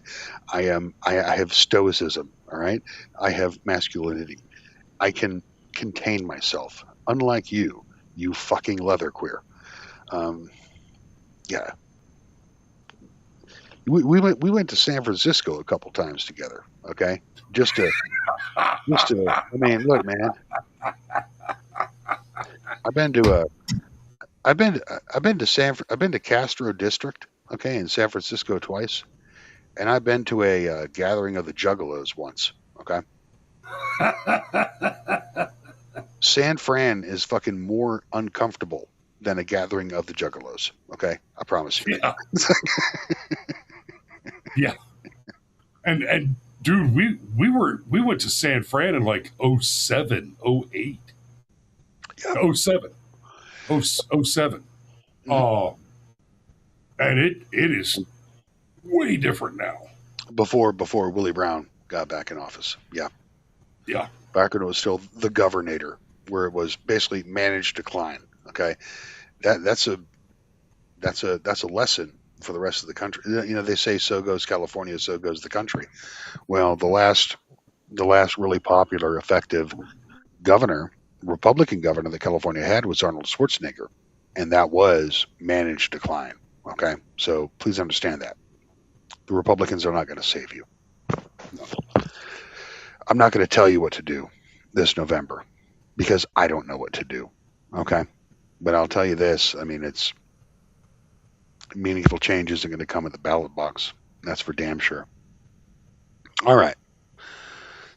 [SPEAKER 3] I have stoicism, all right? I have masculinity. I can contain myself. Unlike you fucking leather queer. Yeah. We went to San Francisco a couple times together, okay? Just to I mean, look, man. I've been to Castro District, okay, in San Francisco twice, and I've been to a gathering of the Juggalos once, okay. San Fran is fucking more uncomfortable than a gathering of the Juggalos, okay. I promise you.
[SPEAKER 2] Yeah. Yeah. And dude, we went to San Fran in like 07, 08. Yeah. 07. 07. And it is way different now.
[SPEAKER 3] Before Willie Brown got back in office. Yeah.
[SPEAKER 2] Yeah.
[SPEAKER 3] Back when it was still the governor, where it was basically managed decline. Okay. That's a lesson for the rest of the country. They say so goes California, so goes the country. Well, the last really popular, effective governor, Republican governor that California had was Arnold Schwarzenegger, and that was managed decline. Okay, so please understand that the Republicans are not going to save you. I'm not going to tell you what to do this November because I don't know what to do. Okay, but I'll tell you this. I mean, it's meaningful changes are going to come at the ballot box. That's for damn sure. All right.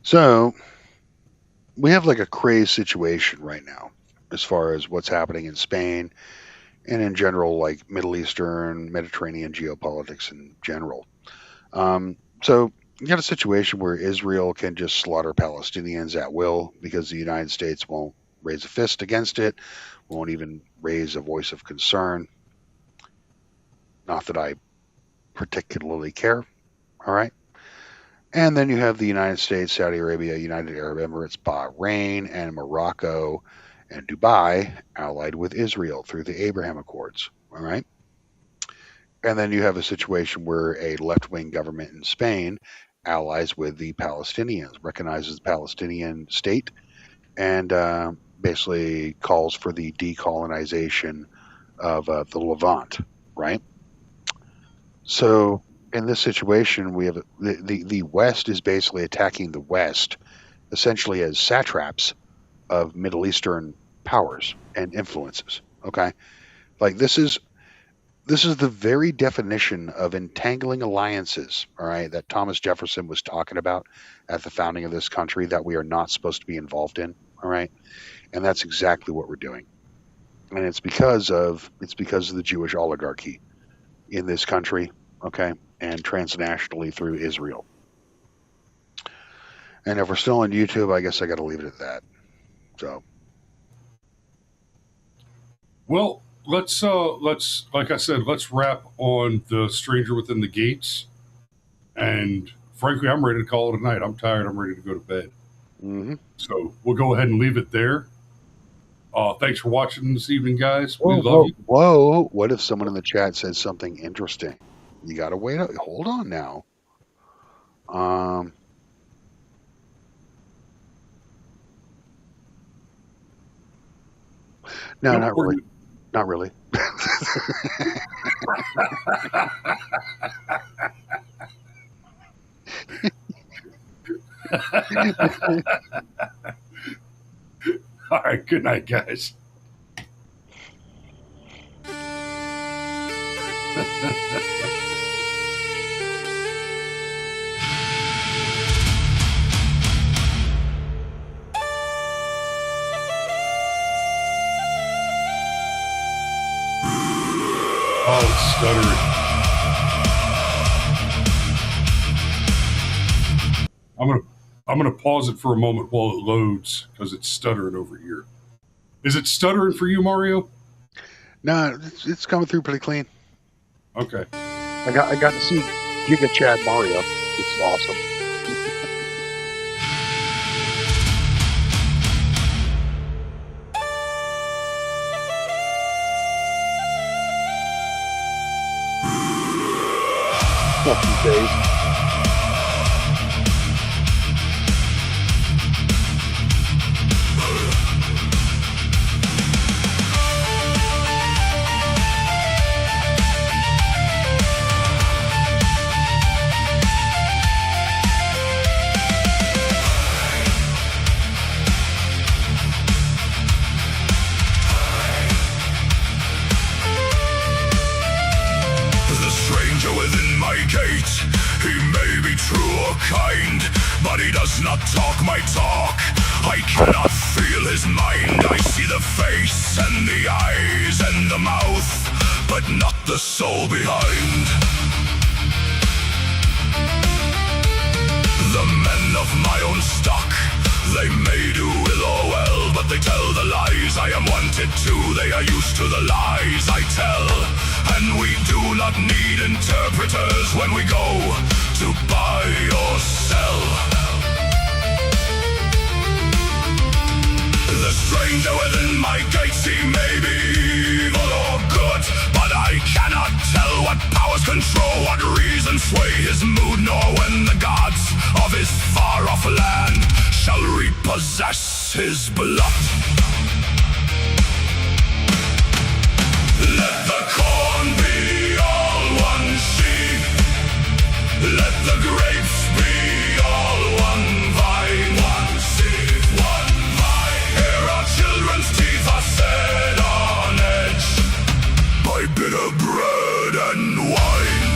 [SPEAKER 3] So we have like a crazy situation right now as far as what's happening in Spain and in general, like Middle Eastern, Mediterranean geopolitics in general. So you got a situation where Israel can just slaughter Palestinians at will because the United States won't raise a fist against it, won't even raise a voice of concern. Not that I particularly care. All right. And then you have the United States, Saudi Arabia, United Arab Emirates, Bahrain, and Morocco and Dubai allied with Israel through the Abraham Accords. All right. And then you have a situation where a left-wing government in Spain allies with the Palestinians, recognizes the Palestinian state, and basically calls for the decolonization of the Levant, right? So in this situation, we have the West is basically attacking the West, essentially as satraps of Middle Eastern powers and influences. Okay, like this is the very definition of entangling alliances. All right, that Thomas Jefferson was talking about at the founding of this country that we are not supposed to be involved in. All right, and that's exactly what we're doing, and it's because of the Jewish oligarchy in this country. Okay, and transnationally through Israel. And if we're still on YouTube, I guess I got to leave it at that. So,
[SPEAKER 2] well, let's like I said, let's wrap on The Stranger Within the Gates. And frankly, I'm ready to call it a night. I'm tired. I'm ready to go to bed.
[SPEAKER 3] mm-hmm.
[SPEAKER 2] So we'll go ahead and leave it there. Thanks for watching this evening, guys. We love you.
[SPEAKER 3] Whoa! What if someone in the chat says something interesting? You got to wait. Hold on now. No, not really. Not really.
[SPEAKER 2] All right. Good night, guys. Oh, it's stuttering. I'm gonna pause it for a moment while it loads because it's stuttering over here. Is it stuttering for you, Mario?
[SPEAKER 3] No, it's coming through pretty clean.
[SPEAKER 2] Okay.
[SPEAKER 3] I got to see Giga Chad Mario. It's awesome. Fucking days.
[SPEAKER 4] He may be true or kind, but he does not talk my talk. I cannot feel his mind. I see the face and the eyes and the mouth, but not the soul behind. The men of my own stock, they may do ill or well, but they tell the lies. I am wanted too, they are used to the lies I tell. And we do not need interpreters when we go to buy or sell. The stranger within my gates, he may be evil or good, but I cannot tell what power control what reason sway his mood, nor when the gods of his far-off land shall repossess his blood. Let the corn be all one sheaf, let the grapes be all one vine, one seed, one vine. Here our children's teeth are set on edge by bitter bread and wine.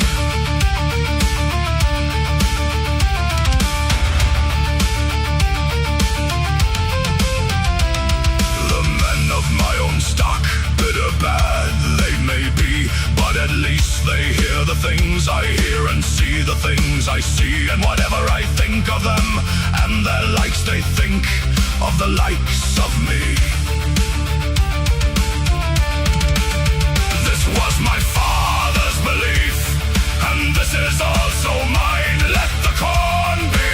[SPEAKER 4] The men of my own stock, bitter bad they may be, but at least they hear the things I hear and see the things I see, and whatever I think of them and their likes, they think of the likes of me. This was my father's belief, and this is also mine. Let the corn be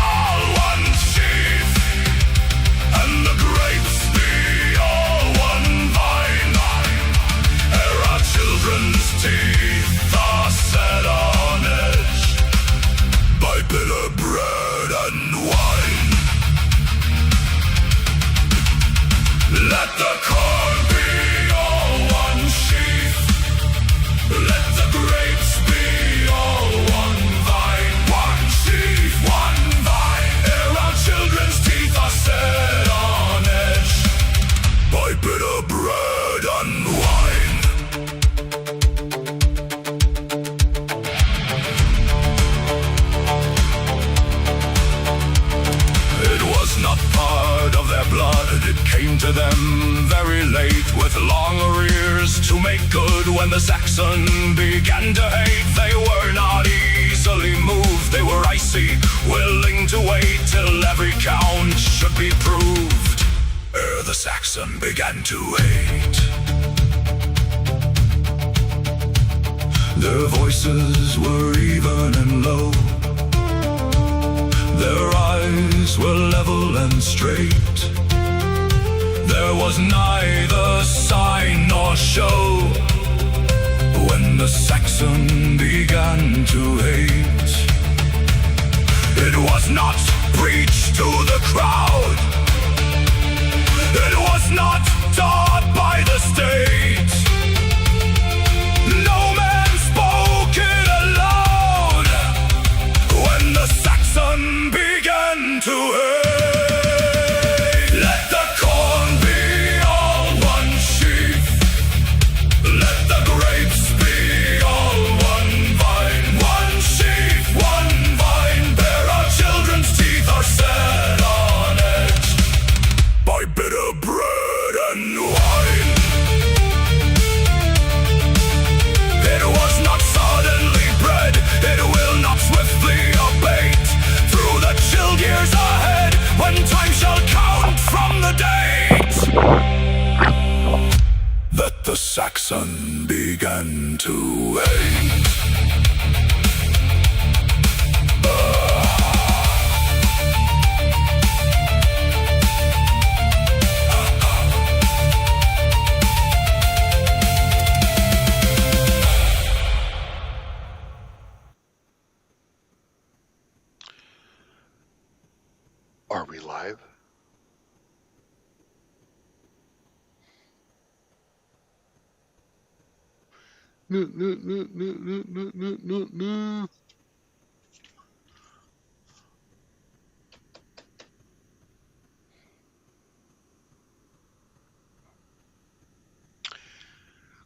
[SPEAKER 4] all one sheaf, and the grapes be all one vine. Ere our children's teeth are set on edge by bitter bread and wine. Let the corn be all one sheaf, let the grapes be all one vine, one sheaf, one vine. Ere our children's teeth are set on edge by bitter bread and wine. It was not part of their blood, it came to them very late with long arrears to make good. When the Saxon began to hate, they were not easily moved, they were icy, willing to wait till every count should be proved. Ere the Saxon began to hate, their voices were even and low, their eyes were level and straight. There was neither sign nor show when the Saxon began to hate. It was not preached to the crowd, it was not taught by the state. No man spoke it aloud when the Saxon began to hate. Let the corn be all one sheaf, let the grapes be all one vine, one sheaf, one vine. Bear our children's teeth are set on edge by bitter bread and wine. It was not suddenly bred, it will not swiftly abate. Through the chilled years ahead, when time shall count from the date that the Saxon began to hate.
[SPEAKER 3] Are we live? No.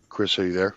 [SPEAKER 3] Chris, are you there?